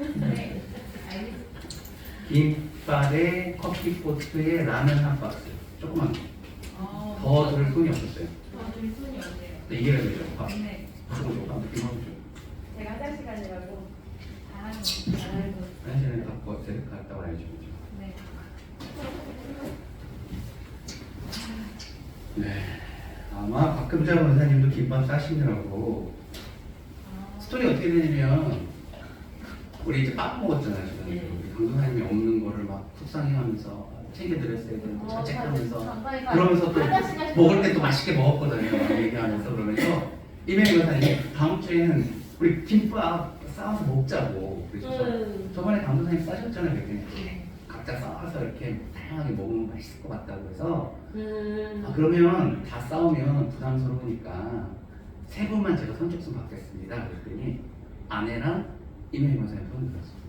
네, 알겠습니다. 김밥에 커피포트에 라면 한 박스. 조금만 더 들을 돈이 없었어요. 더 줄 손이 없네요. 네, 이해가 되죠? 밥. 네, 조금 느낌하죠. 제가 화장실 가려고 잘하는 거. 화장실에 갖고 데리고 갔다 와야죠. 네. 네. 아마 박금자 원사님도 김밥 싸시느라고 스토리 어떻게 되냐면 우리 이제 빵 먹었잖아요. 지금 우리 강도사님이 없는 거를 막 속상해하면서 챙겨드렸어야 되는데 자책하면서 그러면서 또 먹을 때 또 맛있게 먹었거든요. 얘기하면서 그러면서 이명희 원사님이 다음 주에는 우리 김밥 싸워서 먹자고 그래서 저번에 강도사님 싸셨잖아요. 그랬더니 각자 싸워서 이렇게 다양하게 먹으면 맛있을 것 같다고 해서 아, 그러면 다 싸우면 부담스러우니까 세 분만 제가 선착순 받겠습니다. 그랬더니 아내랑 이명희 원사님 손을 들었어요.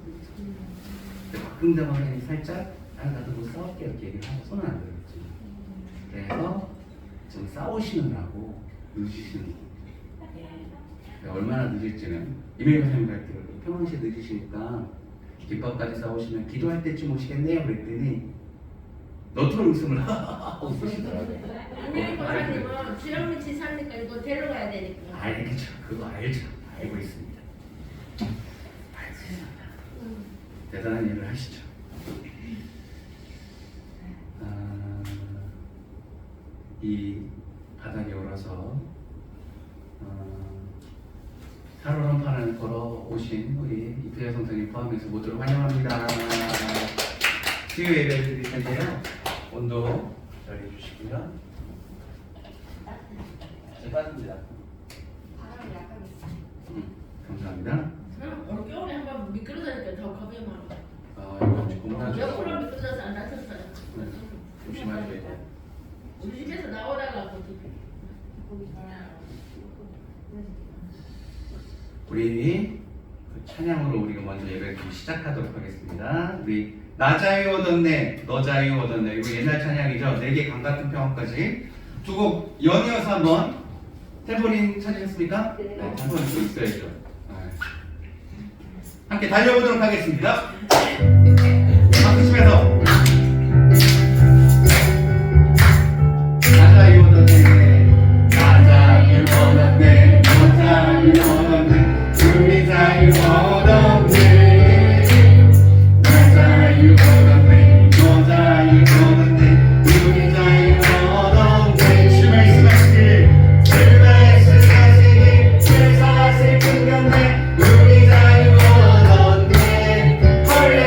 근데 박금자 원사님이 살짝 아, 나도 뭐 싸울게 이렇게 얘기를 하고 손을 안 들었지. 그래서 지금 싸우시느라고 늦으시는 거예요. 네, 얼마나 늦을지는 이명희 원사님 갈 때 평상시에 늦으시니까 김밥까지 싸우시면 기도할 때쯤 오시겠네요. 그랬더니 너트로 웃음을 하고 웃으시더라고요. 안녕히 박사님은 지렁이치 사니까 이거 데려가야 되니까. 알겠죠. 그거 알죠. 알고 있습니다. 알겠습니다. 대단한 일을 하시죠. 이 바닥에 올라서 살얼음판을 걸어 오신 우리 이태여 선생님 포함해서 모두를 환영합니다. 치유 예배를 드릴 텐데요. 온도 자리해 주시고요. 빠집니다. 바람이 약간 있어요. 감사합니다. 올겨울에 한번 미끄러지니까 더 겁이 많아. 이거 혹시 공부하죠? 옆으로 미끄러져서 안 다쳤어요. 조심하셔야 돼요. 우리 집에서 나오다가 거기. 우리 그 찬양으로 우리가 먼저 예배를 좀 시작하도록 하겠습니다. 우리 나 자유 얻었네, 너 자유 얻었네. 이거 옛날 찬양이죠. 내게 강 같은 평화까지 두 곡 연이어서 한번 탬버린 찾으셨습니까? 네, 탬버린 또 있어야죠. 함께 달려보도록 하겠습니다. 박수 치면서 나 자유 얻었네, 나 자유 얻었네, 너 자유 얻었네, 우리 자유 얻었네, 나 자유 얻었네, 너 자유 얻었네, 우리 자유 얻었네. 주 말씀하시길, 주 말씀하시길, 주 사실 끊겼네, 우리 자유 얻었네. 헐레루야.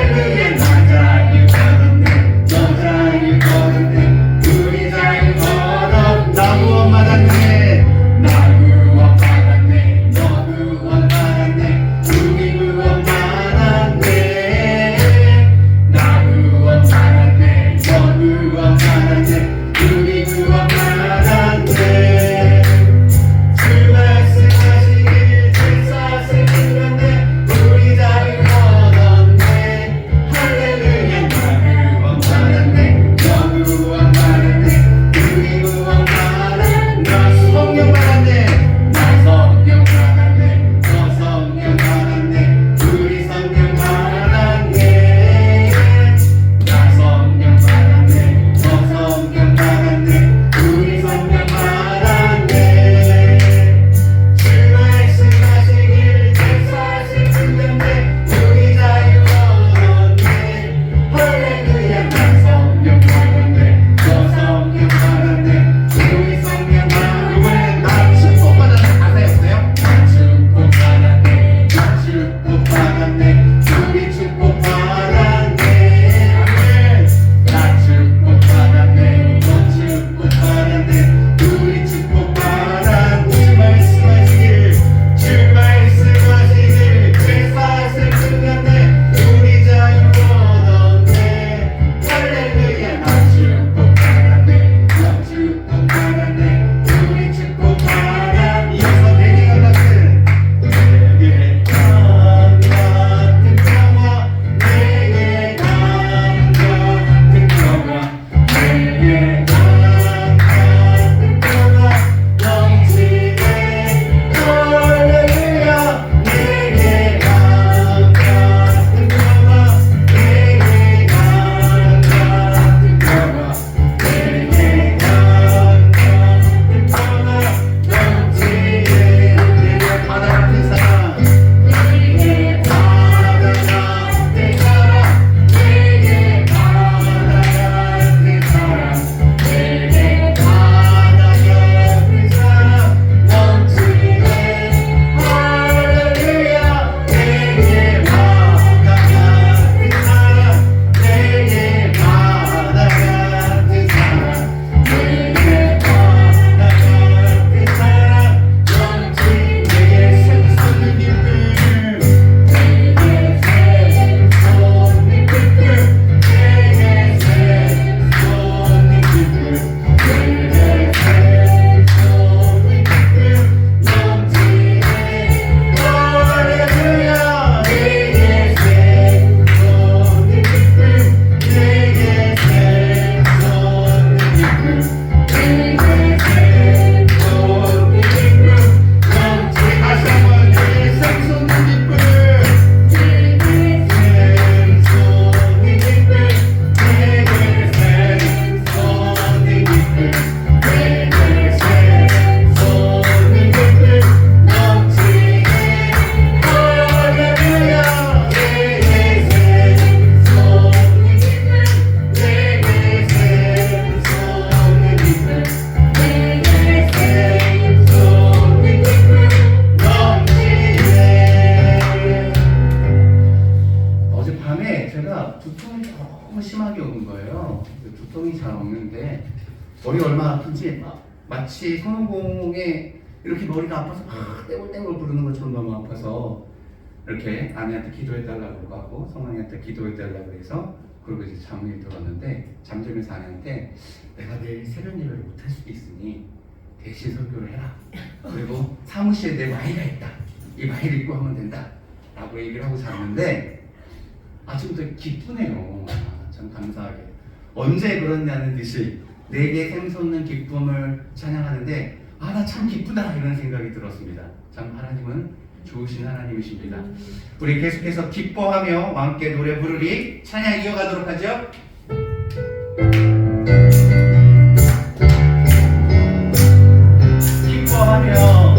보니까 두통이 너무 심하게 오는 거예요. 두통이 잘 없는데 머리가 얼마나 아픈지 마치 손오공에 이렇게 머리가 아파서 막 떼굴떼굴 부르는 것처럼 너무 아파서 이렇게 아내한테 기도해달라고 하고 성황이한테 기도해달라고 해서 그리고 이제 잠이 들었는데 잠들면서 아내한테 내가 내일 새벽 예배를 못할 수도 있으니 대신 설교를 해라. 그리고 사무실에 내 마이가 있다. 이 마이를 입고 하면 된다. 라고 얘기를 하고 잤는데 아침부터 기쁘네요. 참 감사하게. 언제 그러냐는 듯이 내게 샘솟는 기쁨을 찬양하는데 나 참 기쁘다 이런 생각이 들었습니다. 참 하나님은 좋으신 하나님이십니다. 우리 계속해서 기뻐하며 함께 노래 부르리 찬양 이어가도록 하죠. 기뻐하며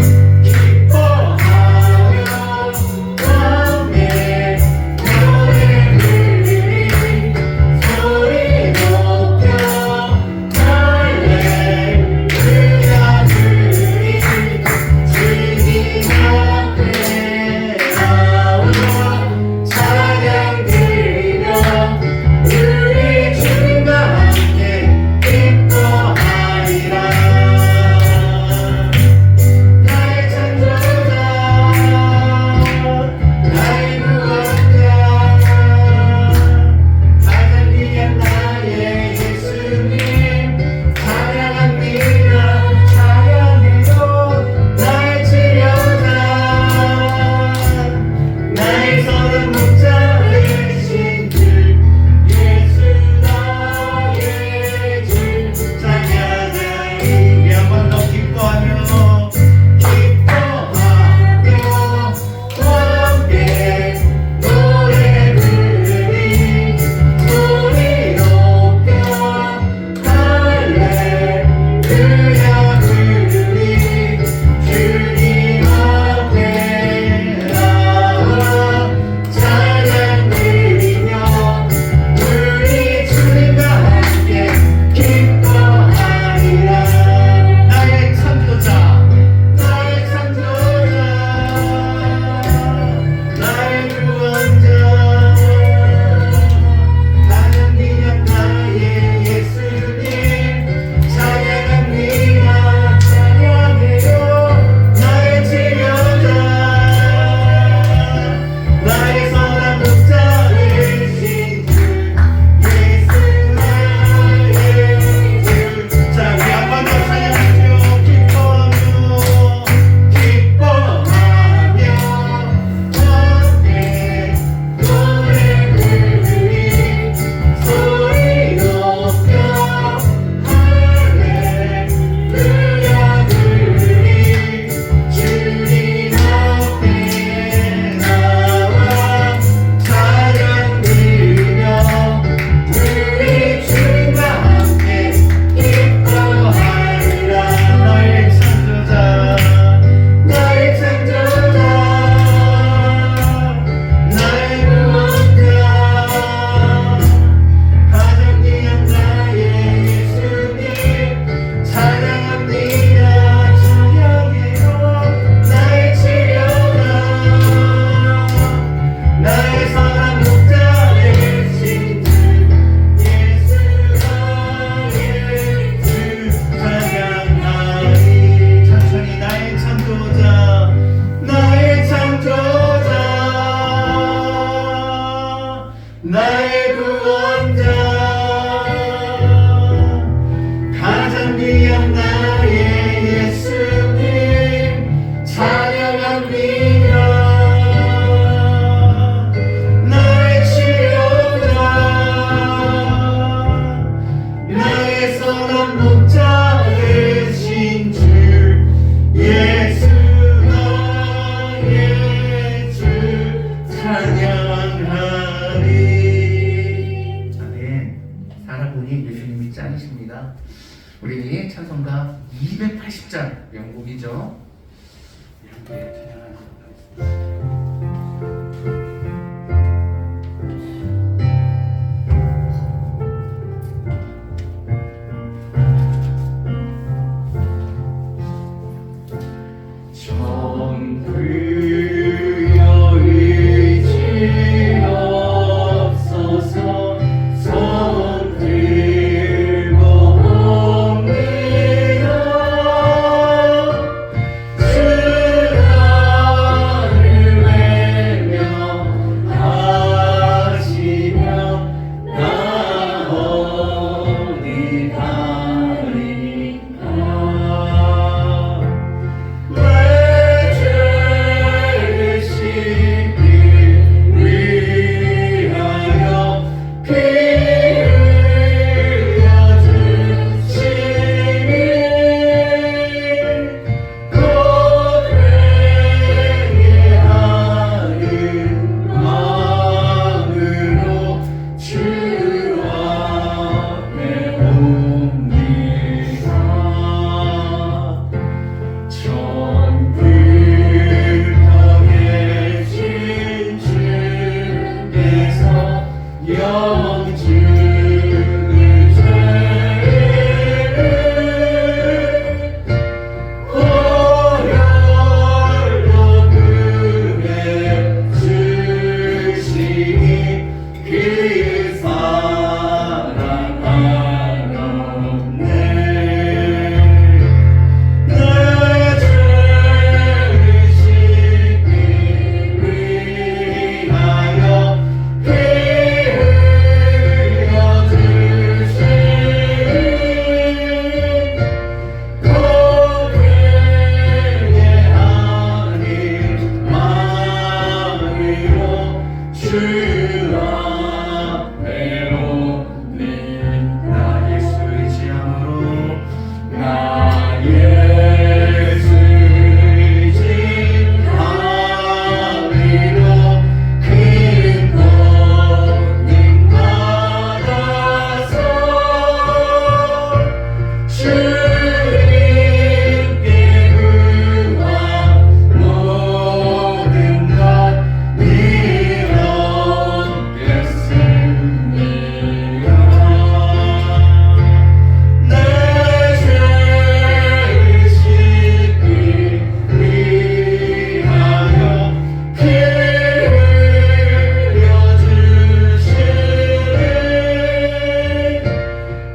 우리 찬송가 280장 명곡이죠. 이렇게 찬양하도록 하겠습니다. 주 앞에 오니 나 예수 의지함으로 나 예수 의지함으로 큰 권능 받아서 주님께 구한 모든 것 이뤘겠습니다. 내 죄를 씻기 위하여 피 흘려 주시니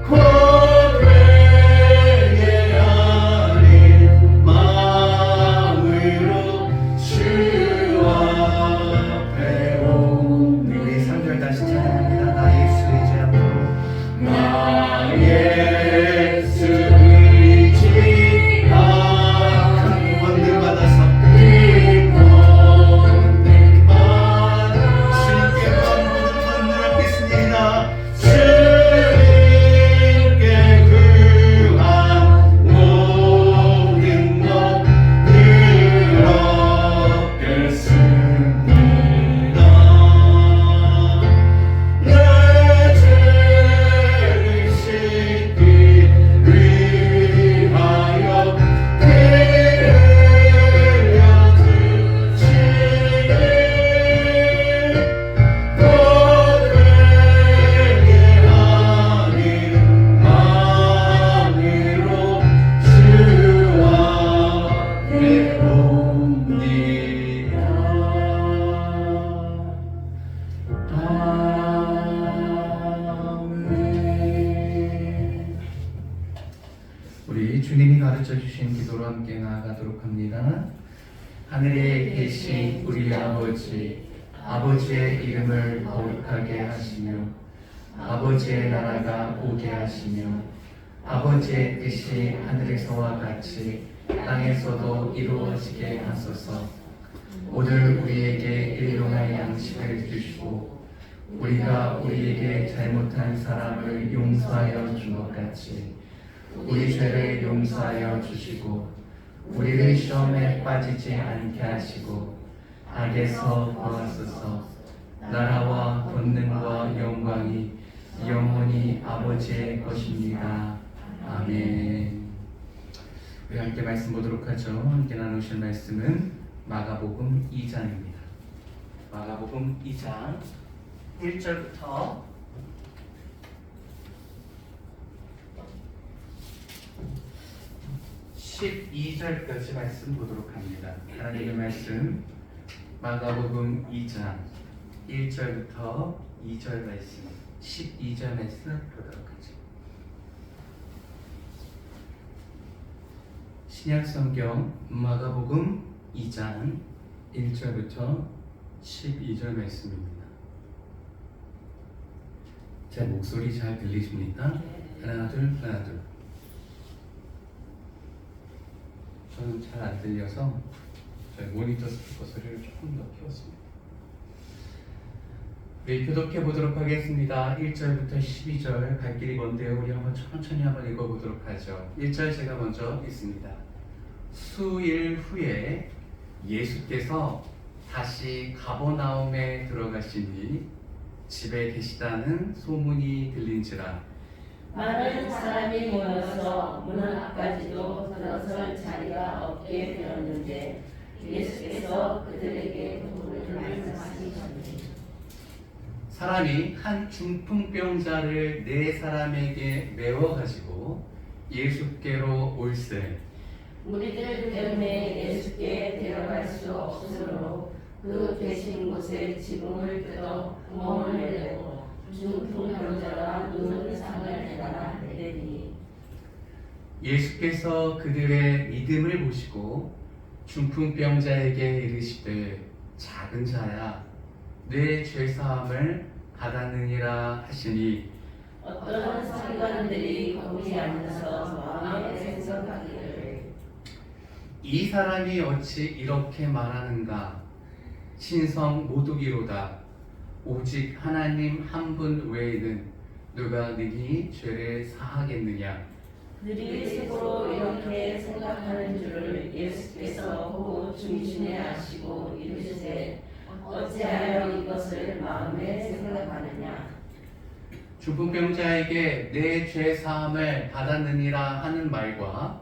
곧 회개하는 마음으로 주 앞에 오니 우리 3절 다시 찬양합니다. 나 예수 의지함으로 나 예수 의지함 큰 권능 받아서 큰 권능 받아 주님께 구한 모든 것 누렸겠습니다. 주님께 구한 모든 것 누렸겠습니다. 내 죄를 씻기 위하여 피 흘려 주시니 곧 회개하는 마음으로 주 앞에 옵니다. 아멘. 우리 주님이 가르쳐 주신 기도로 함께 나아가도록 합니다. 하늘에 계신 우리 아버지, 아버지의 이름을 거룩하게 하시며 아버지의 나라가 오게 하시며 아버지의 뜻이 하늘에서와 같이 땅에서도 이루어지게 하소서. 오늘 우리에게 일용할 양식을 주시고 우리가 우리에게 잘못한 사람을 용서하여 준 것 같이 우리 죄를 용서하여 주시고 우리를 시험에 빠지지 않게 하시고 악에서 구하소서. 나라와 권능과 영광이 영원히 아버지의 것입니다. 아멘. 우리 함께 말씀 보도록 하죠. 함께 나누실 말씀은 마가복음 2장입니다. 마가복음 2장 1절부터 12절까지 말씀 보도록 합니다. 하나님의 말씀 마가복음 2장 1절부터 2절 말씀 12절 말씀 보도록 하죠. 신약성경 마가복음 2장 1절부터 12절 말씀입니다. 제 목소리 잘 들리십니까? 하나 둘 하나 둘. 저는 잘 안 들려서 저희 모니터 스피커 소리를 조금 더 키웠습니다. 우리 교독해 보도록 하겠습니다. 1절부터 12절 갈 길이 먼데요. 우리 한번 천천히 한번 읽어보도록 하죠. 1절 제가 먼저 읽습니다. 수일 후에 예수께서 다시 가버나움에 들어가시니 집에 계시다는 소문이 들린지라 많은 사람이 모여서 문 앞까지도 들어설 자리가 없게 되었는데 예수께서 그들에게 도를 말씀하시셨니. 사람이 한 중풍병자를 네 사람에게 메워 가지고 예수께로 올세 무리들 때문에 예수께 데려갈 수 없으므로 그 계신 곳에 지붕을 뜯어 구멍을 내고 중풍병자가 누운 상을 내다가 내리니 예수께서 그들의 믿음을 보시고 중풍병자에게 이르시되 작은 자야 내 죄사함을 받았느니라 하시니 어떤 서기관들이 거기 앉아서 마음에 생각하기를 이 사람이 어찌 이렇게 말하는가 신성 모독이로다 오직 하나님 한 분 외에는 누가 능히 죄를 사하겠느냐. 그들이 스스로 이렇게 생각하는 줄을 예수께서 보고 중심에 아시고 이르시되 어찌하여 이것을 마음에 생각하느냐. 중풍병자에게 내 죄 사함을 받았느니라 하는 말과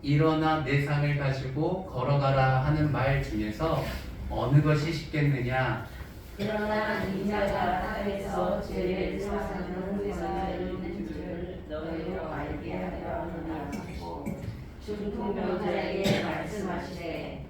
일어나 내 상을 가지고 걸어가라 하는 말 중에서 어느 것이 쉽겠느냐. 그러나 이자가 땅에서 죄를 사하는 것을 있는 줄 너희로 알게 하려 하노라 하고 중풍병자에게 말씀하시되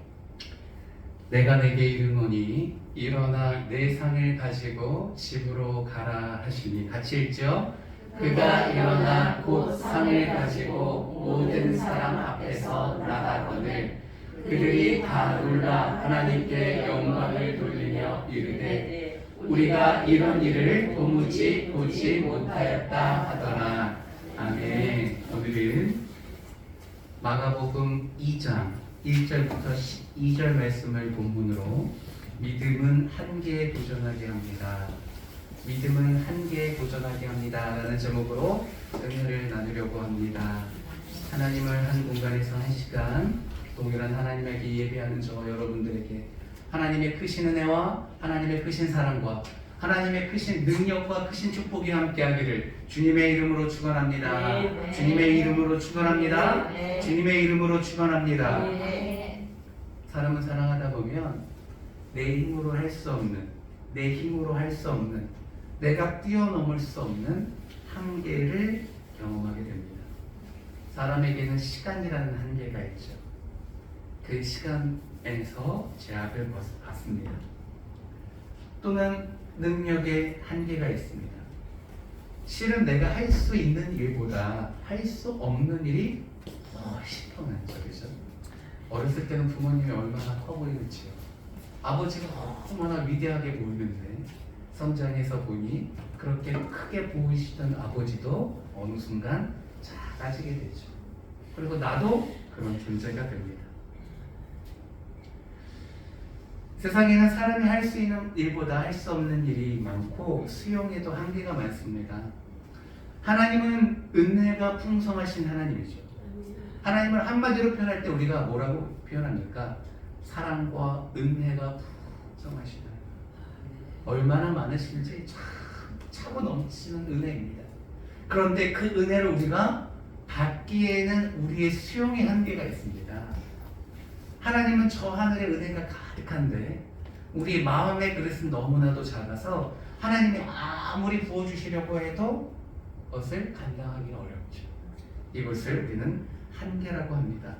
내가 내게 이르노니 일어나 내 상을 가지고 집으로 가라 하시니. 같이 읽죠. 그가 일어나 곧 상을 가지고 모든 사람 앞에서 나가거늘 그들이 다 놀라 하나님께 영광을 돌리며 이르되 우리가 이런 일을 도무지 보지 못하였다 하더라. 아멘. 오늘은 마가복음 2장 1절부터 12절 말씀을 본문으로 믿음은 한계에 도전하게 합니다. 믿음은 한계에 도전하게 합니다. 라는 제목으로 은혜를 나누려고 합니다. 하나님을 한 공간에서 한 시간 동일한 하나님에게 예배하는 저와 여러분들에게 하나님의 크신 은혜와 하나님의 크신 사랑과 하나님의 크신 능력과 크신 축복이 함께하기를 주님의 이름으로 축원합니다. 네. 주님의 이름으로 축원합니다. 네. 주님의 이름으로 축원합니다. 네. 사람은 사랑하다 보면 내 힘으로 할 수 없는, 내 힘으로 할 수 없는, 내가 뛰어넘을 수 없는 한계를 경험하게 됩니다. 사람에게는 시간이라는 한계가 있죠. 그 시간에서 제약을 받습니다. 또는 능력의 한계가 있습니다. 실은 내가 할 수 있는 일보다 할 수 없는 일이 훨씬 더 많죠. 그죠? 어렸을 때는 부모님이 얼마나 커 보이는지요. 아버지가 얼마나 위대하게 보이는데 성장해서 보니 그렇게 크게 보이시던 아버지도 어느 순간 작아지게 되죠. 그리고 나도 그런 존재가 됩니다. 세상에는 사람이 할 수 있는 일보다 할 수 없는 일이 많고 수용에도 한계가 많습니다. 하나님은 은혜가 풍성하신 하나님이죠. 하나님을 한마디로 표현할 때 우리가 뭐라고 표현합니까? 사랑과 은혜가 풍성하신 하나님. 얼마나 많으신지 차고 넘치는 은혜입니다. 그런데 그 은혜를 우리가 받기에는 우리의 수용의 한계가 있습니다. 하나님은 저 하늘의 은혜가 가득한데 우리 마음의 그릇은 너무나도 작아서 하나님이 아무리 부어주시려고 해도 그것을 감당하기 어렵죠. 이것을 우리는 한계라고 합니다.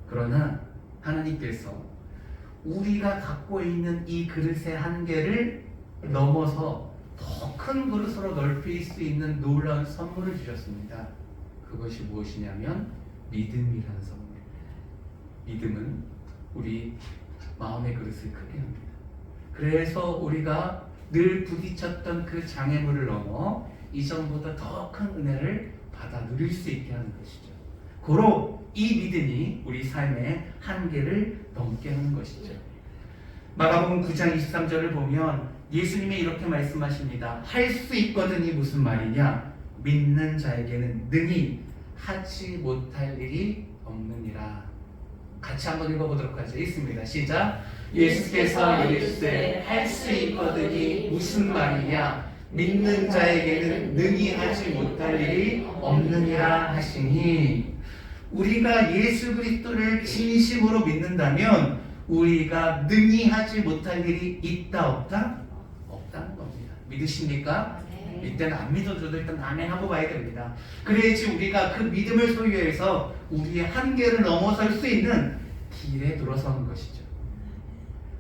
그러나 하나님께서 우리가 갖고 있는 이 그릇의 한계를 넘어서 더 큰 그릇으로 넓힐 수 있는 놀라운 선물을 주셨습니다. 그것이 무엇이냐면 믿음이라는 선물. 믿음은 우리 마음의 그릇을 크게 합니다. 그래서 우리가 늘 부딪혔던 그 장애물을 넘어 이전보다 더 큰 은혜를 받아 누릴 수 있게 하는 것이죠. 고로 이 믿음이 우리 삶의 한계를 넘게 하는 것이죠. 마가복음 9장 23절을 보면 예수님이 이렇게 말씀하십니다. 할 수 있거든이 무슨 말이냐? 믿는 자에게는 능히 하지 못할 일이 없느니라. 같이 한번 읽어보도록 하죠. 읽습니다. 시작. 예수께서 이르시되 할 수 있거든이 무슨 말이냐? 믿는 자에게는 능히 하지 못할 일이 없느니라 하시니. 우리가 예수 그리스도를 진심으로 믿는다면 우리가 능히 하지 못할 일이 있다 없다? 없다는 겁니다. 믿으십니까? 이때는 안 믿어줘도 일단 아멘 하고 봐야 됩니다. 그래야지 우리가 그 믿음을 소유해서 우리의 한계를 넘어설 수 있는 길에 들어서는 것이죠.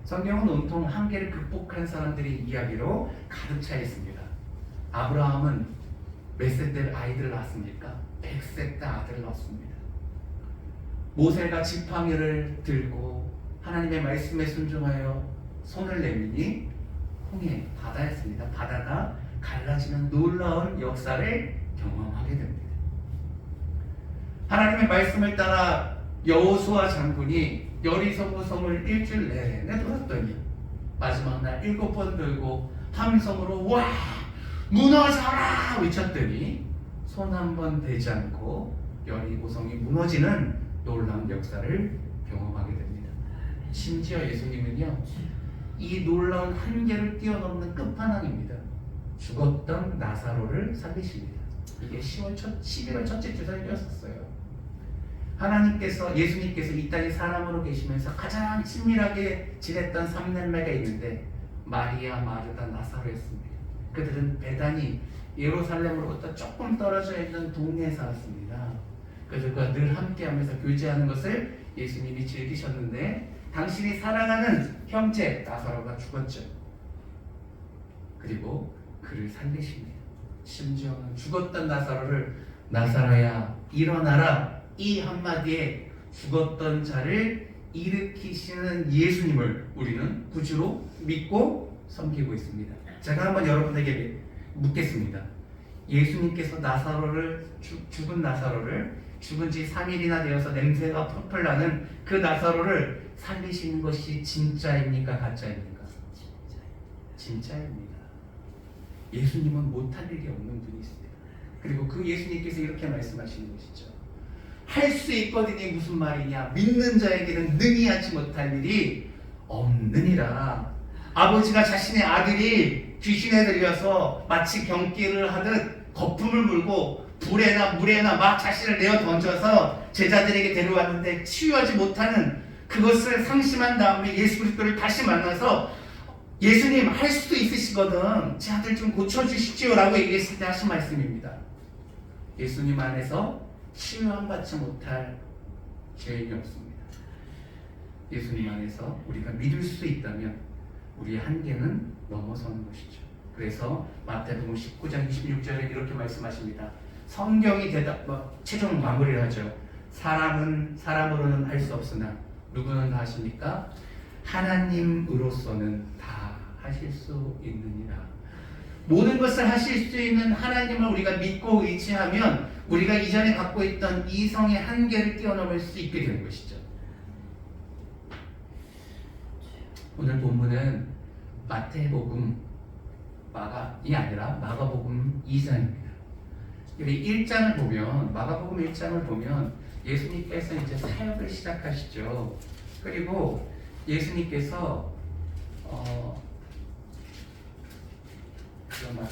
성경은 온통 한계를 극복한 사람들의 이야기로 가득 차 있습니다. 아브라함은 몇 세 때 아이들을 낳았습니까? 100세 때 아들을 낳았습니다. 모세가 지팡이를 들고 하나님의 말씀에 순종하여 손을 내미니 홍해, 바다였습니다. 바다가 갈라지는 놀라운 역사를 경험하게 됩니다. 하나님의 말씀을 따라 여호수아 장군이 여리고성을 일주일 내내 돌았더니 마지막 날 7번 돌고 함성으로 와 무너져라 외쳤더니 손 한 번 대지 않고 여리고성이 무너지는 놀라운 역사를 경험하게 됩니다. 심지어 예수님은요, 이 놀라운 한계를 뛰어넘는 끝판왕입니다. 죽었던 나사로를 살리십니다. 이게 11월 첫째 주설이었어요. 예수님께서 이 땅에 사람으로 계시면서 가장 친밀하게 지냈던 3남매가 있는데 마리아, 마르다, 나사로였습니다. 그들은 베다니 예루살렘으로부터 조금 떨어져 있는 동네에 살았습니다. 그들과 늘 함께하면서 교제하는 것을 예수님이 즐기셨는데 당신이 사랑하는 형제 나사로가 죽었죠. 그리고 그를 살리십니다. 심지어는 죽었던 나사로를 나사로야 일어나라 이 한마디에 죽었던 자를 일으키시는 예수님을 우리는 구주로 믿고 섬기고 있습니다. 제가 한번 여러분에게 묻겠습니다. 예수님께서 죽은 나사로를 죽은 지 3일이나 되어서 냄새가 펄펄 나는 그 나사로를 살리시는 것이 진짜입니까? 가짜입니까? 진짜입니다. 예수님은 못할 일이 없는 분이십니다. 그리고 그 예수님께서 이렇게 말씀하시는 것이죠. 할 수 있거든이 무슨 말이냐? 믿는 자에게는 능히 하지 못할 일이 없느니라. 아버지가 자신의 아들이 귀신에 들려서 마치 경기를 하듯 거품을 물고 불에나 물에나 막 자신을 내어 던져서 제자들에게 데려왔는데 치유하지 못하는 그것을 상심한 다음에 예수 그리스도를 다시 만나서 예수님 할 수도 있으시거든 제 아들 좀 고쳐주시지요 라고 얘기했을 때 하신 말씀입니다. 예수님 안에서 치유함 받지 못할 죄인이 없습니다. 예수님 안에서 우리가 믿을 수 있다면 우리의 한계는 넘어서는 것이죠. 그래서 마태복음 19장 26절에 이렇게 말씀하십니다. 성경이 최종 마무리를 하죠. 사람은 사람으로는 할 수 없으나 누구는 다 하십니까? 하나님으로서는 다 하실 수 있느니라. 모든 것을 하실 수 있는 하나님을 우리가 믿고 의지하면 우리가 이전에 갖고 있던 이성의 한계를 뛰어넘을 수 있게 되는 것이죠. 오늘 본문은 마태복음 마가이 아니라 마가복음 2장입니다. 여기 1장을 보면 마가복음 1장을 보면 예수님께서 이제 사역을 시작하시죠. 그리고 예수님께서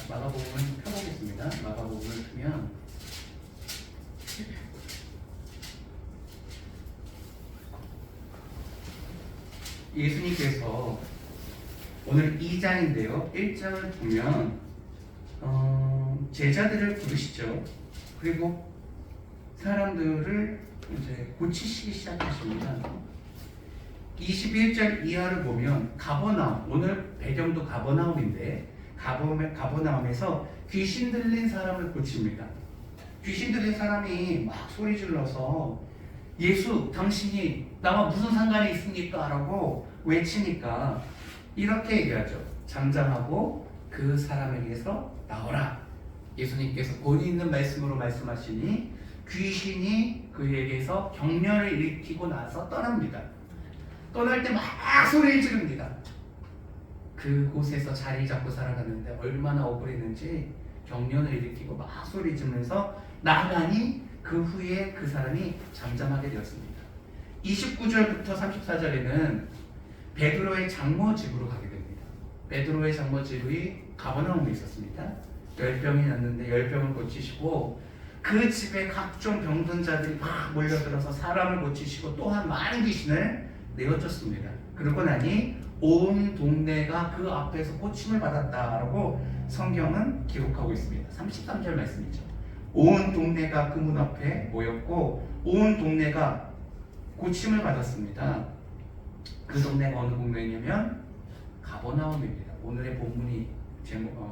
마가복음을 펴보겠습니다. 마가복음을 펴면 예수님께서 오늘 2장인데요. 1장을 보면 제자들을 부르시죠. 그리고 사람들을 이제 고치시기 시작하십니다. 21절 이하를 보면 가버나움, 오늘 배경도 가버나움인데 가버나움에서 귀신 들린 사람을 고칩니다. 귀신 들린 사람이 막 소리 질러서 예수 당신이 나와 무슨 상관이 있습니까? 라고 외치니까 이렇게 얘기하죠. 잠잠하고 그 사람에게서 나오라. 예수님께서 본의 있는 말씀으로 말씀하시니 귀신이 그에게서 경련을 일으키고 나서 떠납니다. 떠날 때 막 소리를 지릅니다. 그곳에서 자리 잡고 살아가는데 얼마나 억울했는지 경련을 일으키고 막 소리 지르면서 나가니 그 후에 그 사람이 잠잠하게 되었습니다. 29절부터 34절에는 베드로의 장모 집으로 가게 됩니다. 베드로의 장모 집이 가버나움에 있었습니다. 열병이 났는데 열병을 고치시고 그 집에 각종 병든 자들이 막 몰려들어서 사람을 고치시고 또한 많은 귀신을 내어쫓습니다. 그러고 나니 온 동네가 그 앞에서 고침을 받았다라고 성경은 기록하고 있습니다. 33절 말씀이죠. 온 동네가 그 문 앞에 모였고 온 동네가 고침을 받았습니다. 그 동네가 어느 동네냐면 가버나움입니다. 오늘의 본문이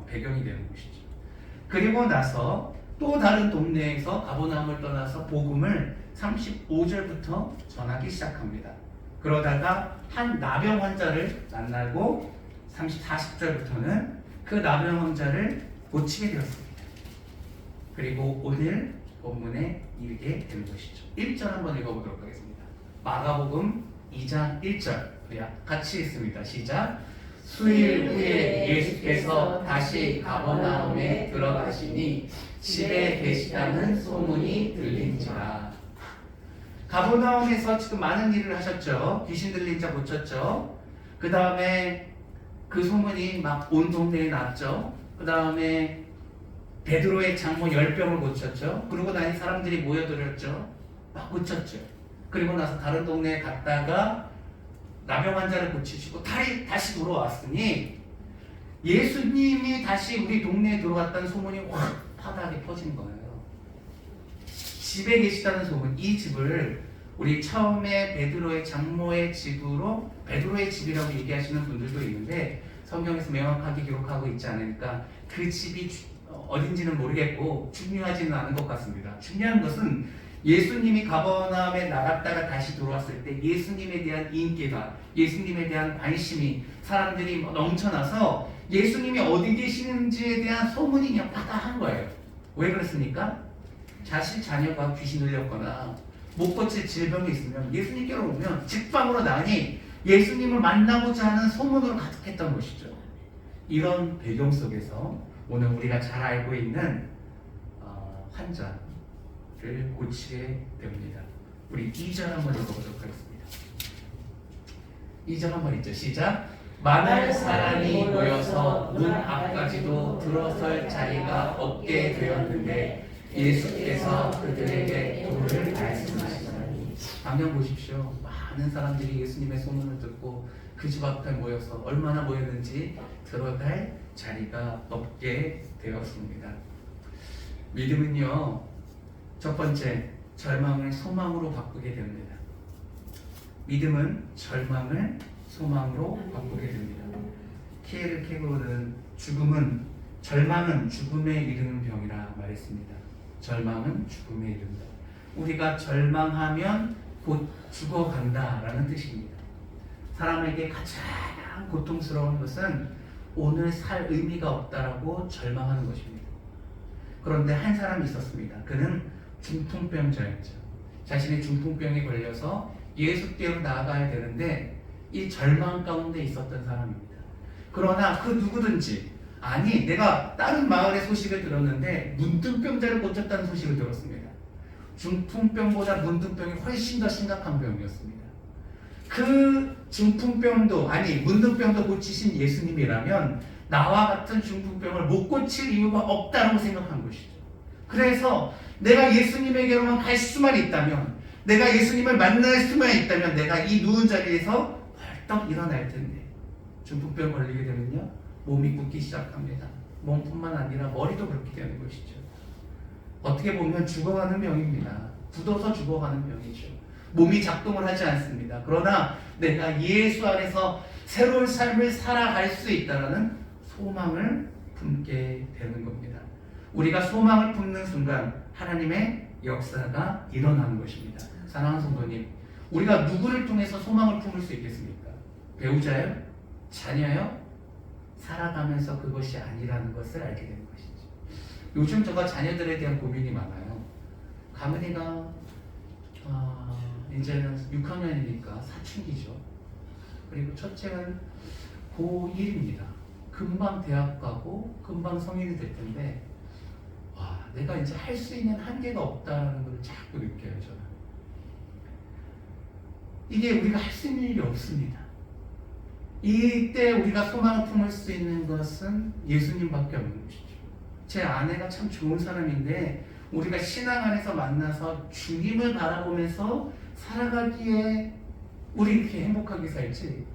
배경이 되는 곳이죠. 그리고 나서 또 다른 동네에서 가버나움을 떠나서 복음을 35절부터 전하기 시작합니다. 그러다가 한 나병 환자를 만나고 40절부터는 그 나병 환자를 고치게 되었습니다. 그리고 오늘 본문에 이르게 되는 것이죠. 1절 한번 읽어보도록 하겠습니다. 마가복음 2장 1절 같이 읽습니다. 시작. 수일 후에 예수께서 다시 가버나움에 들어가시니 집에 계시다는 소문이 들린지라. 가버나움에서 지금 많은 일을 하셨죠. 귀신 들린 자 고쳤죠. 그 다음에 그 소문이 막 온 동네에 났죠. 그 다음에 베드로의 장모 10병을 고쳤죠. 그러고 나니 사람들이 모여들었죠. 막 고쳤죠. 그리고 나서 다른 동네에 갔다가 나병 환자를 고치시고 다시 돌아왔으니 예수님이 다시 우리 동네에 들어왔다는 소문이 확 파다하게 퍼진 거예요. 집에 계시다는 소문, 이 집을 우리 처음에 베드로의 장모의 집으로 베드로의 집이라고 얘기하시는 분들도 있는데 성경에서 명확하게 기록하고 있지 않으니까 그 집이 어딘지는 모르겠고 중요하지는 않은 것 같습니다. 중요한 것은 예수님이 가버나움에 나갔다가 다시 들어왔을 때 예수님에 대한 인기가, 예수님에 대한 관심이 사람들이 넘쳐나서 예수님이 어디 계시는지에 대한 소문이 그냥 파다한 거예요. 왜 그렇습니까? 자신 자녀가 귀신 들렸거나 못 고칠 질병이 있으면 예수님께로 오면 직방으로 나니 예수님을 만나고자 하는 소문으로 가득했던 것이죠. 이런 배경 속에서 오늘 우리가 잘 알고 있는 환자를 고치게 됩니다. 우리 2절 한번 읽어보도록 하겠습니다. 2절 한번 읽죠. 시작. 많은 사람이 모여서 문 앞까지도 들어설 자리가 없게 되었는데 예수께서 그들에게 도를 말씀하시더니. 방금 보십시오. 많은 사람들이 예수님의 소문을 듣고 그 집 앞에 모여서 얼마나 모였는지 들어갈 자리가 없게 되었습니다. 믿음은요, 첫 번째, 절망을 소망으로 바꾸게 됩니다. 믿음은 절망을 소망으로 바꾸게 됩니다. 키에르 케고르는 절망은 죽음에 이르는 병이라 말했습니다. 절망은 죽음에 이른다. 우리가 절망하면 곧 죽어간다라는 뜻입니다. 사람에게 가장 고통스러운 것은 오늘 살 의미가 없다라고 절망하는 것입니다. 그런데 한 사람이 있었습니다. 그는 중풍병자였죠. 자신의 중풍병에 걸려서 예수께로 나아가야 되는데 이 절망 가운데 있었던 사람입니다. 그러나 그 누구든지, 아니 내가 다른 마을의 소식을 들었는데 문둥병자를 고쳤다는 소식을 들었습니다. 중풍병보다 문둥병이 훨씬 더 심각한 병이었습니다. 그 중풍병도 아니 문둥병도 고치신 예수님이라면 나와 같은 중풍병을 못 고칠 이유가 없다고 생각한 것이죠. 그래서 내가 예수님에게로만 갈 수만 있다면, 내가 예수님을 만날 수만 있다면 내가 이 누운 자리에서 벌떡 일어날 텐데, 중풍병 걸리게 되면요 몸이 굳기 시작합니다. 몸뿐만 아니라 머리도 그렇게 되는 것이죠. 어떻게 보면 죽어가는 병입니다. 굳어서 죽어가는 병이죠. 몸이 작동을 하지 않습니다. 그러나 내가 예수 안에서 새로운 삶을 살아갈 수 있다는 소망을 품게 되는 겁니다. 우리가 소망을 품는 순간 하나님의 역사가 일어나는 것입니다. 사랑하는 성도님, 우리가 누구를 통해서 소망을 품을 수 있겠습니까? 배우자요? 자녀요? 살아가면서 그것이 아니라는 것을 알게 되는 것이죠. 요즘 제가 자녀들에 대한 고민이 많아요. 가문이가 이제는 6학년이니까 사춘기죠. 그리고 첫째는 고1입니다. 금방 대학 가고 금방 성인이 될 텐데 내가 이제 할 수 있는 한계가 없다는 걸 자꾸 느껴요. 저는 이게 우리가 할 수 있는 일이 없습니다. 이때 우리가 소망을 품을 수 있는 것은 예수님밖에 없는 것이죠. 제 아내가 참 좋은 사람인데 우리가 신앙 안에서 만나서 주님을 바라보면서 살아가기에 우리 이렇게 행복하게 살지,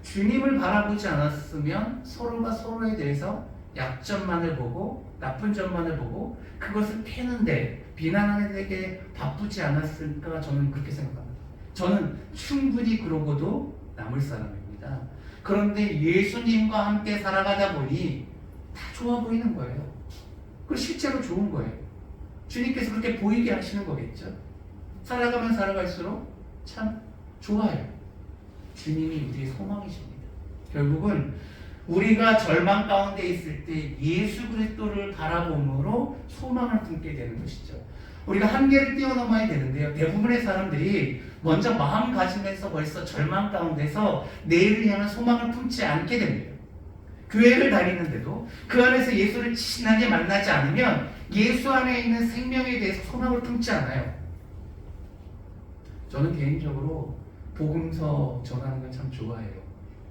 주님을 바라보지 않았으면 서로가 서로에 대해서 약점만을 보고 나쁜 점만을 보고 그것을 패는데 비난하는 데게 바쁘지 않았을까, 저는 그렇게 생각합니다. 저는 충분히 그러고도 남을 사람입니다. 그런데 예수님과 함께 살아가다 보니 다 좋아 보이는 거예요. 그리고 실제로 좋은 거예요. 주님께서 그렇게 보이게 하시는 거겠죠. 살아가면 살아갈수록 참 좋아요. 주님이 우리의 소망이십니다. 결국은 우리가 절망 가운데 있을 때 예수 그리스도를 바라봄으로 소망을 품게 되는 것이죠. 우리가 한계를 뛰어넘어야 되는데요. 대부분의 사람들이 먼저 마음가짐에서 벌써 절망 가운데서 내일을 향한 소망을 품지 않게 됩니다. 교회를 다니는데도 그 안에서 예수를 친하게 만나지 않으면 예수 안에 있는 생명에 대해서 소망을 품지 않아요. 저는 개인적으로 복음서 전하는 걸 참 좋아해요.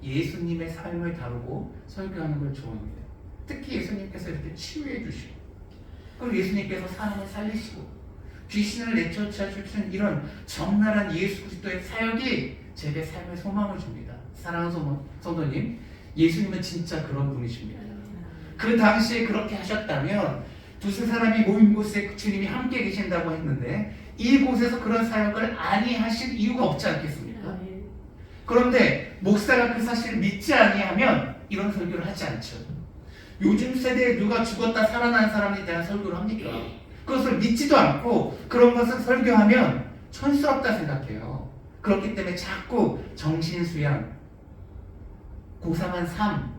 예수님의 삶을 다루고 설교하는 걸 좋아합니다. 특히 예수님께서 이렇게 치유해 주시고, 그리고 예수님께서 사람을 살리시고 귀신을 내쫓아 주시는 이런 적나라한 예수 그리스도의 사역이 제게 삶의 소망을 줍니다. 사랑하는 성도님, 예수님은 진짜 그런 분이십니다. 그 당시에 그렇게 하셨다면 두세 사람이 모인 곳에 주님이 함께 계신다고 했는데 이곳에서 그런 사역을 아니하실 이유가 없지 않겠습니까? 그런데 목사가 그 사실을 믿지 아니하면 이런 설교를 하지 않죠. 요즘 세대에 누가 죽었다 살아난 사람에 대한 설교를 합니까? 그것을 믿지도 않고 그런 것을 설교하면 촌스럽다 생각해요. 그렇기 때문에 자꾸 정신수양, 고상한 삶,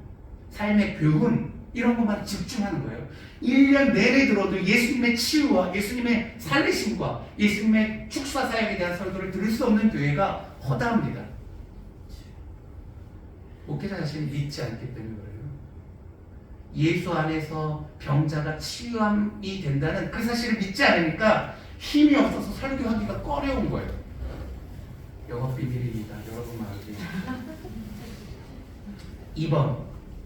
삶의 교훈 이런 것만 집중하는 거예요. 1년 내내 들어도 예수님의 치유와 예수님의 살리심과 예수님의 축사 사역에 대한 설교를 들을 수 없는 교회가 허다합니다. 목회자 자신이 믿지 않기 때문에 그래요. 예수 안에서 병자가 치유함이 된다는 그 사실을 믿지 않으니까 힘이 없어서 설교하기가 꺼려운 거예요. 영업 비밀입니다. 여러분 말하기. 2번,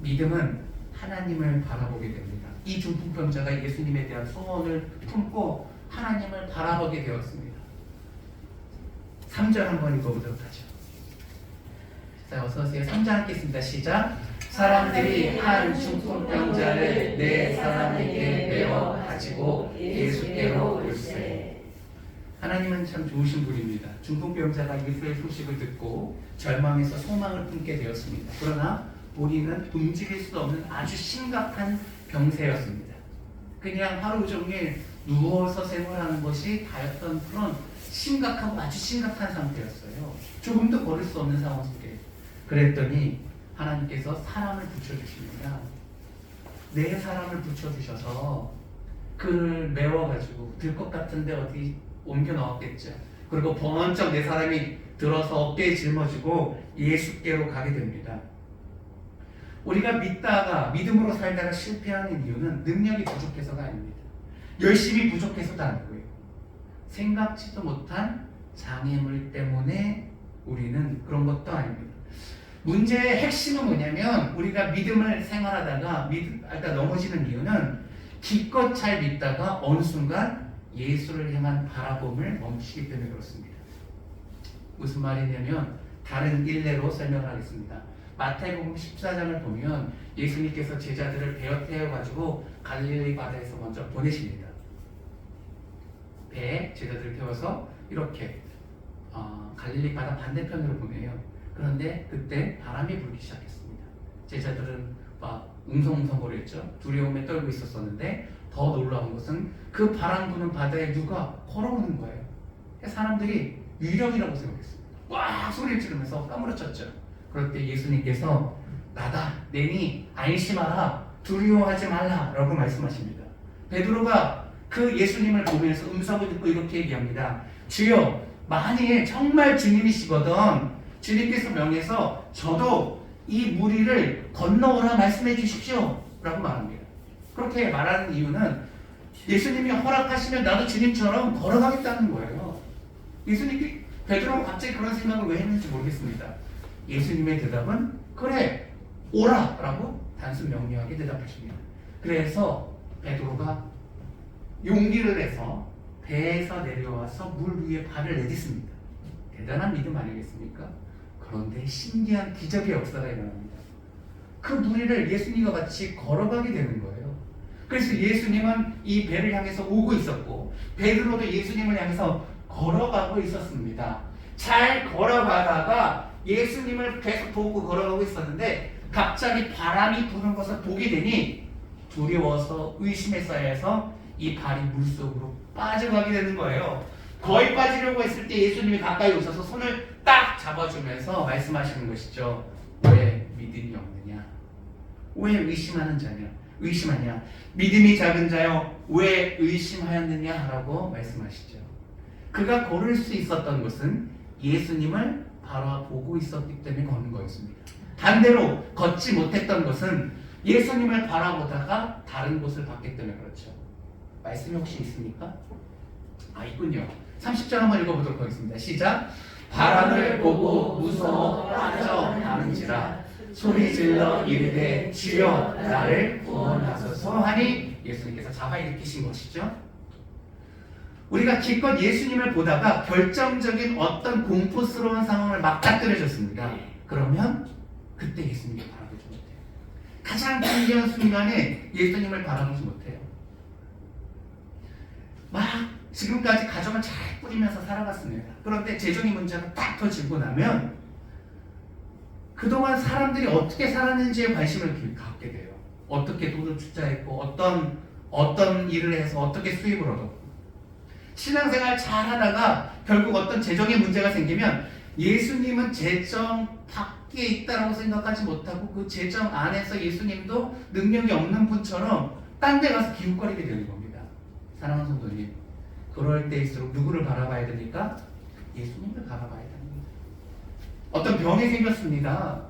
믿음은 하나님을 바라보게 됩니다. 이 중풍병자가 예수님에 대한 소원을 품고 하나님을 바라보게 되었습니다. 3절 한번 읽어보도록 하죠. 자, 어서오세요. 3절 읽겠습니다. 시작. 사람들이 한 중풍병자를 네 사람에게 메어 가지고 예수께로 올세. 하나님은 참 좋으신 분입니다. 중풍병자가 예수의 소식을 듣고 절망에서 소망을 품게 되었습니다. 그러나 우리는 움직일 수 없는 아주 심각한 병세였습니다. 그냥 하루 종일 누워서 생활하는 것이 다였던 그런 심각하고 아주 심각한 상태였어요. 조금도 걸을 수 없는 상황 속에. 그랬더니 하나님께서 사람을 붙여주십니다. 네 사람을 붙여주셔서 그를 메워가지고 들 것 같은데 어디 옮겨 넣었겠죠. 그리고 번쩍 네 사람이 들어서 어깨에 짊어지고 예수께로 가게 됩니다. 우리가 믿다가 믿음으로 살다가 실패하는 이유는 능력이 부족해서가 아닙니다. 열심히 부족해서도 아니고요. 생각지도 못한 장애물 때문에 우리는 그런 것도 아닙니다. 문제의 핵심은 뭐냐면 우리가 믿음을 생활하다가 넘어지는 이유는 기껏 잘 믿다가 어느 순간 예수를 향한 바라봄을 멈추기 때문에 그렇습니다. 무슨 말이냐면 다른 일례로 설명을 하겠습니다. 마태복음 14장을 보면 예수님께서 제자들을 배에 태워가지고 갈릴리 바다에서 먼저 보내십니다. 배에 제자들을 태워서 이렇게 갈릴리 바다 반대편으로 보내요. 그런데 그때 바람이 불기 시작했습니다. 제자들은 막 웅성웅성거렸죠. 두려움에 떨고 있었었는데 더 놀라운 것은 그 바람 부는 바다에 누가 걸어오는 거예요. 사람들이 유령이라고 생각했습니다. 와 소리를 지르면서 까무러쳤죠. 그럴 때 예수님께서 나다 내니 안심하라 두려워하지 말라 라고 말씀하십니다. 베드로가 그 예수님을 보면서 음성을 듣고 이렇게 얘기합니다. 주여 만일 정말 주님이시거든 주님께서 명해서 저도 이 무리를 건너오라 말씀해 주십시오 라고 말합니다. 그렇게 말하는 이유는 예수님이 허락하시면 나도 주님처럼 걸어가겠다는 거예요. 예수님이 베드로가 갑자기 그런 생각을 왜 했는지 모르겠습니다. 예수님의 대답은 그래 오라 라고 단순 명료하게 대답하십니다. 그래서 베드로가 용기를 내서 배에서 내려와서 물 위에 발을 내딛습니다. 대단한 믿음 아니겠습니까? 그런데 신기한 기적의 역사가 일어납니다. 그 무리를 예수님과 같이 걸어가게 되는 거예요. 그래서 예수님은 이 배를 향해서 오고 있었고 베드로도 예수님을 향해서 걸어가고 있었습니다. 잘 걸어가다가 예수님을 계속 보고 걸어가고 있었는데 갑자기 바람이 부는 것을 보게 되니 두려워서 의심에 쌓여서 이 발이 물속으로 빠져가게 되는 거예요. 거의 빠지려고 했을 때 예수님이 가까이 오셔서 손을 딱 잡아주면서 말씀하시는 것이죠. 왜 믿음이 없느냐? 왜 의심하는 자냐? 의심하냐? 믿음이 작은 자여 왜 의심하였느냐? 라고 말씀하시죠. 그가 걸을 수 있었던 것은 예수님을 바라보고 있었기 때문에 걷는 거였습니다. 반대로 걷지 못했던 것은 예수님을 바라보다가 다른 곳을 봤기 때문에 그렇죠. 말씀이 혹시 있습니까? 있군요. 30절 한번 읽어보도록 하겠습니다. 시작. 바람을 보고 무서워 빠져나는지라 소리질러 이르되 주여 나를 구원하소서 하니 예수님께서 잡아일으키신 것이죠. 우리가 기껏 예수님을 보다가 결정적인 어떤 공포스러운 상황을 맞닥뜨려졌습니다. 그러면 그때 예수님을 바라보지 못해요. 가장 중요한 순간에 예수님을 바라보지 못해요. 막 지금까지 가정을 잘 꾸리면서 살아갔습니다. 그런데 재정의 문제가 딱 터지고 나면 그동안 사람들이 어떻게 살았는지에 관심을 갖게 돼요. 어떻게 돈을 투자했고 어떤 일을 해서 어떻게 수입을 얻었고 신앙생활 잘 하다가 결국 어떤 재정의 문제가 생기면 예수님은 재정 밖에 있다고 생각하지 못하고 그 재정 안에서 예수님도 능력이 없는 분처럼 딴 데 가서 기웃거리게 되는 겁니다. 사랑하는 성도님, 그럴 때일수록 누구를 바라봐야 됩니까? 예수님을 바라봐야 됩니다. 어떤 병이 생겼습니다.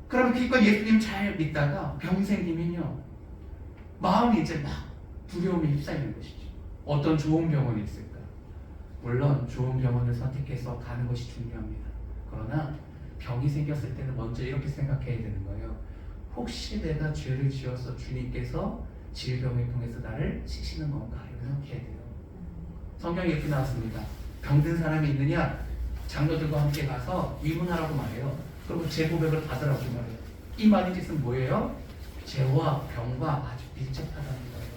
그럼 기껏 예수님 잘 믿다가 병이 생기면요, 마음이 이제 막 두려움에 휩싸이는 것이죠. 어떤 좋은 병원이 있을까? 물론 좋은 병원을 선택해서 가는 것이 중요합니다. 그러나 병이 생겼을 때는 먼저 이렇게 생각해야 되는 거예요. 혹시 내가 죄를 지어서 주님께서 질병을 통해서 나를 치시는 건가? 이렇게 생각해야 돼요. 성경에 이렇게 나왔습니다. 병든 사람이 있느냐? 장로들과 함께 가서 위문하라고 말해요. 그리고 제 고백을 받으라고 말해요. 이 말의 뜻은 뭐예요? 죄와 병과 아주 밀접하다는 거예요.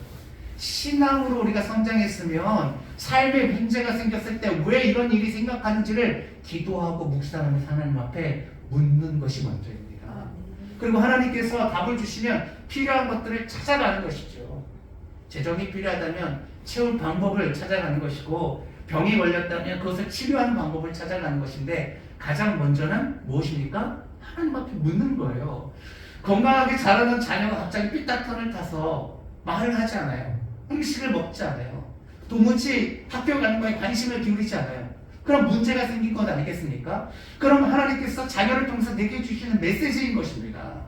신앙으로 우리가 성장했으면 삶에 문제가 생겼을 때 왜 이런 일이 생각하는지를 기도하고 묵상하면서 하나님 앞에 묻는 것이 먼저입니다. 그리고 하나님께서 답을 주시면 필요한 것들을 찾아가는 것이죠. 재정이 필요하다면 채울 방법을 찾아가는 것이고 병이 걸렸다면 그것을 치료하는 방법을 찾아가는 것인데 가장 먼저는 무엇입니까? 하나님 앞에 묻는 거예요. 건강하게 자라는 자녀가 갑자기 삐딱선을 타서 말을 하지 않아요. 음식을 먹지 않아요. 도무지 학교 가는 거에 관심을 기울이지 않아요. 그럼 문제가 생긴 것 아니겠습니까? 그럼 하나님께서 자녀를 통해서 내게 주시는 메시지인 것입니다.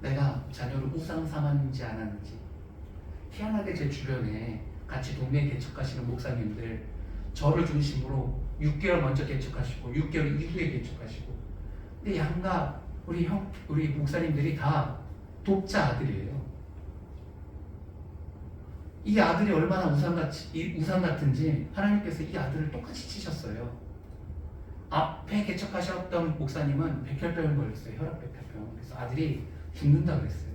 내가 자녀를 우상 삼았는지 안 하는지. 희한하게 제 주변에 같이 동네에 개척하시는 목사님들 저를 중심으로 6개월 먼저 개척하시고 6개월 이후에 개척하시고, 근데 양가 우리 목사님들이 다 독자 아들이에요. 이 아들이 얼마나 우상 같은지 하나님께서 이 아들을 똑같이 치셨어요. 앞에 개척하셨던 목사님은 백혈병을 걸렸어요. 혈압백혈병. 그래서 아들이 죽는다 그랬어요.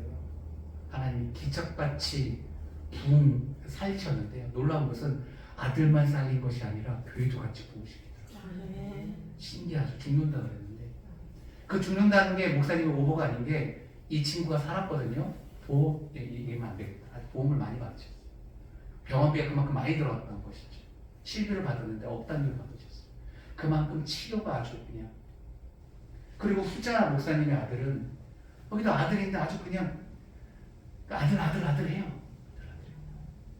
하나님이 기적같이 부흥 살리셨는데요. 놀라운 것은 아들만 살린 것이 아니라 교회도 같이 부으시더라고요. 신기하죠. 죽는다 그랬는데 그 죽는다는 게 목사님의 오버가 아닌 게 이 친구가 살았거든요. 보험 얘기하면 안 되겠다. 보험을 많이 받으셨어요. 병원비가 그만큼 많이 들어갔다는 것이죠. 치료를 받았는데 억단위를 받으셨어요. 그만큼 치료가 아주 그냥. 그리고 후자 목사님의 아들은 거기도 아들인데 아주 그냥 아들 해요.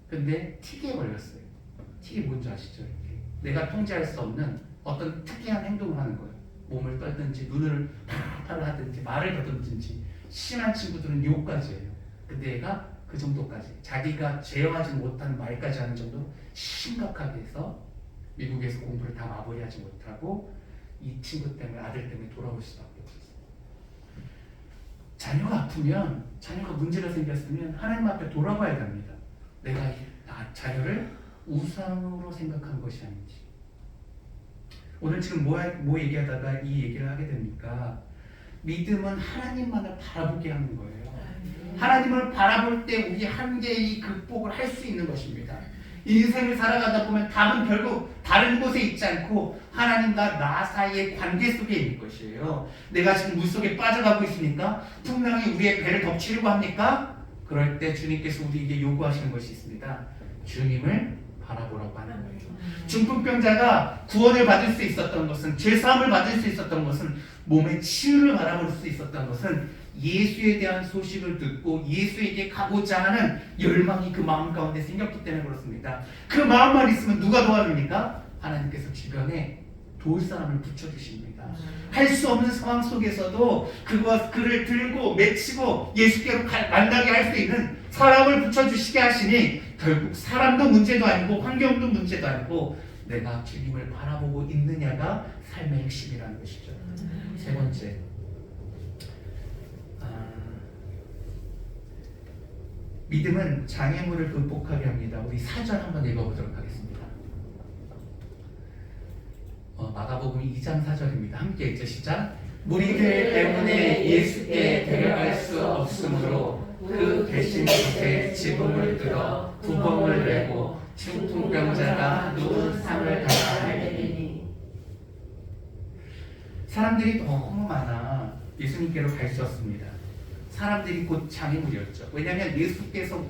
근데 틱에 걸렸어요. 틱이 뭔지 아시죠? 이렇게. 내가 통제할 수 없는 어떤 특이한 행동을 하는 거예요. 몸을 떨든지 눈을 팔을 하든지 말을 더듬든지. 심한 친구들은 욕까지 해요. 근데 얘가 그 정도까지 자기가 제어하지 못하는 말까지 하는 정도로 심각하게 해서 미국에서 공부를 다 마무리하지 못하고 이 친구 때문에 아들 때문에 돌아올 수밖에 없었어요. 자녀가 아프면 자녀가 문제가 생겼으면 하나님 앞에 돌아가야 됩니다. 내가 자녀를 우상으로 생각한 것이 아닌지. 오늘 지금 뭐 얘기하다가 이 얘기를 하게 됩니까? 믿음은 하나님만을 바라보게 하는 거예요. 하나님을 바라볼 때 우리 한계의 극복을 할 수 있는 것입니다. 인생을 살아가다 보면 답은 결국 다른 곳에 있지 않고 하나님과 나 사이의 관계 속에 있는 것이에요. 내가 지금 물속에 빠져가고 있으니까 풍랑이 우리의 배를 덮치려고 합니까? 그럴 때 주님께서 우리에게 요구하시는 것이 있습니다. 주님을 바라보라고 하는 거예요. 중풍병자가 구원을 받을 수 있었던 것은, 죄사함을 받을 수 있었던 것은, 몸의 치유를 바라볼 수 있었던 것은 예수에 대한 소식을 듣고 예수에게 가고자 하는 열망이 그 마음 가운데 생겼기 때문에 그렇습니다. 그 마음만 있으면 누가 도와줍니까? 하나님께서 주변에 도울 사람을 붙여주십니다. 할 수 없는 상황 속에서도 그를 들고 맺히고 예수께로 만나게 할 수 있는 사람을 붙여주시게 하시니 결국 사람도 문제도 아니고 환경도 문제도 아니고 내가 주님을 바라보고 있느냐가 삶의 핵심이라는 것이죠. 세 번째, 믿음은 장애물을 극복하게 합니다. 우리 4절 한번 읽어보도록 하겠습니다. 마가복음 2장 4절입니다. 함께 읽죠. 시작. 무리들 때문에 예수께 데려갈 수 없으므로 그 계신 곳에 지붕을 뜯어 구멍을 내고 중풍병자가 누운 상을 달아내리니. 사람들이 너무 많아 예수님께로 갈 수 없습니다. 사람들이 곧 장애물이었죠. 왜냐하면 예수께서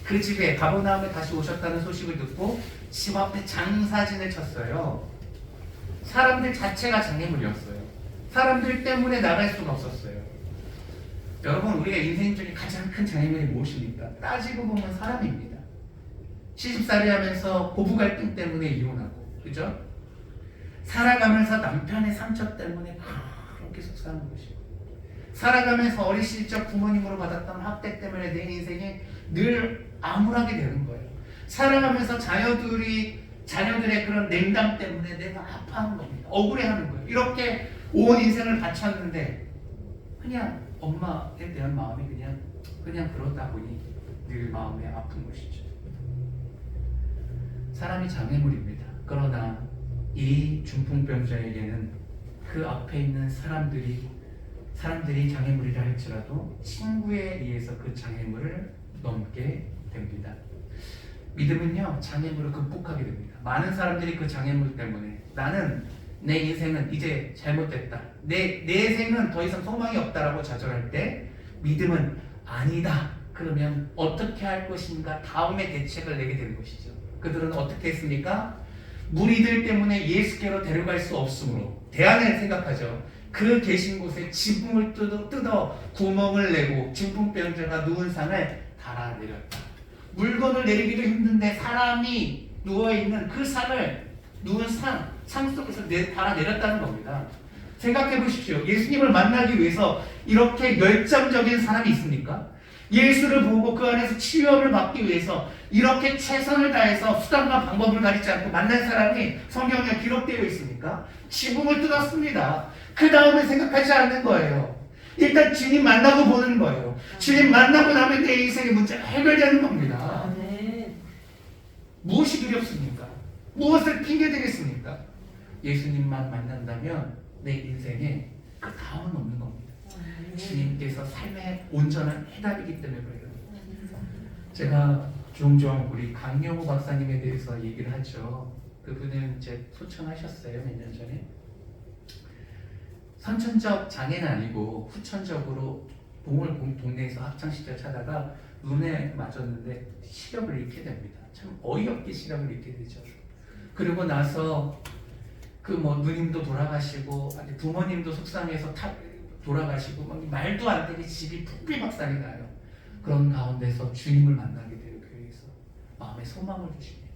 그 집에 가버나움에 다시 오셨다는 소식을 듣고 집 앞에 장사진을 쳤어요. 사람들 자체가 장애물이었어요. 사람들 때문에 나갈 수가 없었어요. 여러분, 우리가 인생 중에 가장 큰 장애물이 무엇입니까? 따지고 보면 사람입니다. 시집살이 하면서 고부 갈등 때문에 이혼하고, 그죠? 살아가면서 남편의 상처 때문에 그렇게 속상한 것이고, 살아가면서 어린 시절 부모님으로 받았던 학대 때문에 내 인생이 늘 암울하게 되는 거예요. 살아가면서 자녀들의 그런 냉담 때문에 내가 아파하는 겁니다. 억울해하는 거예요. 이렇게 온 인생을 바쳤는데 그냥 엄마에 대한 마음이 그냥 그러다 보니 늘 마음에 아픈 것이죠. 사람이 장애물입니다. 그러나 이 중풍병자에게는 그 앞에 있는 사람들이 장애물이라 할지라도 친구에 의해서 그 장애물을 넘게 됩니다. 믿음은요, 장애물을 극복하게 됩니다. 많은 사람들이 그 장애물 때문에 나는 내 인생은 이제 잘못됐다, 내 생은 더 이상 소망이 없다라고 좌절할 때 믿음은 아니다, 그러면 어떻게 할 것인가 다음에 대책을 내게 되는 것이죠. 그들은 어떻게 했습니까? 무리들 때문에 예수께로 데려갈 수 없으므로 대안을 생각하죠. 그 계신 곳에 지붕을 뜯어 구멍을 내고 중풍병자가 누운 상을 달아내렸다. 물건을 내리기도 힘든데 사람이 누워있는 그 상을 누운 상 속에서 달아내렸다는 겁니다. 생각해 보십시오. 예수님을 만나기 위해서 이렇게 열정적인 사람이 있습니까? 예수를 보고 그 안에서 치유를 받기 위해서 이렇게 최선을 다해서 수단과 방법을 가리지 않고 만난 사람이 성경에 기록되어 있습니까? 지붕을 뜯었습니다. 그 다음에 생각하지 않는 거예요. 일단 주님 만나고 보는 거예요. 주님 만나고 나면 내 인생의 문제가 해결되는 겁니다. 무엇이 두렵습니까? 무엇을 핑계대겠습니까? 예수님만 만난다면 내 인생에 그 다음은 없는 겁니다. 주님께서 삶의 온전한 해답이기 때문에 그래요. 제가 종종 우리 강영호 박사님에 대해서 얘기를 하죠. 그분은 이제 소천하셨어요, 몇 년 전에. 선천적 장애는 아니고 후천적으로 봉을 동네에서 학창시절 차다가 눈에 맞았는데 시력을 잃게 됩니다. 참 어이없게 시력을 잃게 되죠. 그리고 나서 누님도 돌아가시고 부모님도 속상해서 돌아가시고 말도 안 되게 집이 풍비박산이 나요. 그런 가운데서 주님을 만나게 돼요. 교회에서 마음에 소망을 주십니다.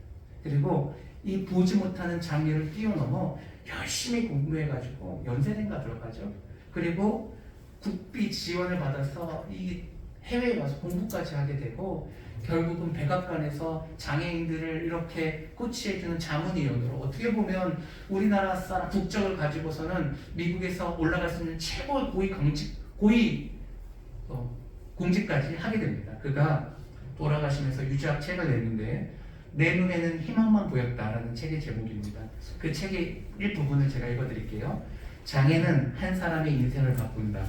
그리고 이 보지 못하는 장애를 뛰어넘어 열심히 공부해가지고 연세대인가 들어가죠. 그리고 국비 지원을 받아서 이 해외에 가서 공부까지 하게 되고 결국은 백악관에서 장애인들을 이렇게 코치해주는 자문위원으로 어떻게 보면 우리나라 사람 국적을 가지고서는 미국에서 올라갈 수 있는 최고 공직까지 하게 됩니다. 그가 돌아가시면서 유지학 책을 냈는데 내 눈에는 희망만 보였다라는 책의 제목입니다. 그 책의 일부분을 제가 읽어드릴게요. 장애는 한 사람의 인생을 바꾼다.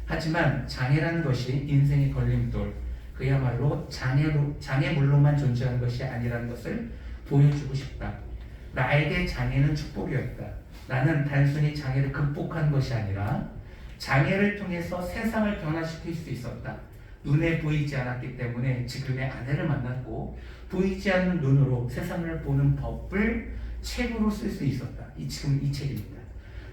하지만 장애라는 것이 인생의 걸림돌, 그야말로 장애물로만 존재하는 것이 아니라는 것을 보여주고 싶다. 나에게 장애는 축복이었다. 나는 단순히 장애를 극복한 것이 아니라 장애를 통해서 세상을 변화시킬 수 있었다. 눈에 보이지 않았기 때문에 지금의 아내를 만났고 보이지 않는 눈으로 세상을 보는 법을 책으로 쓸 수 있었다. 지금 이 책입니다.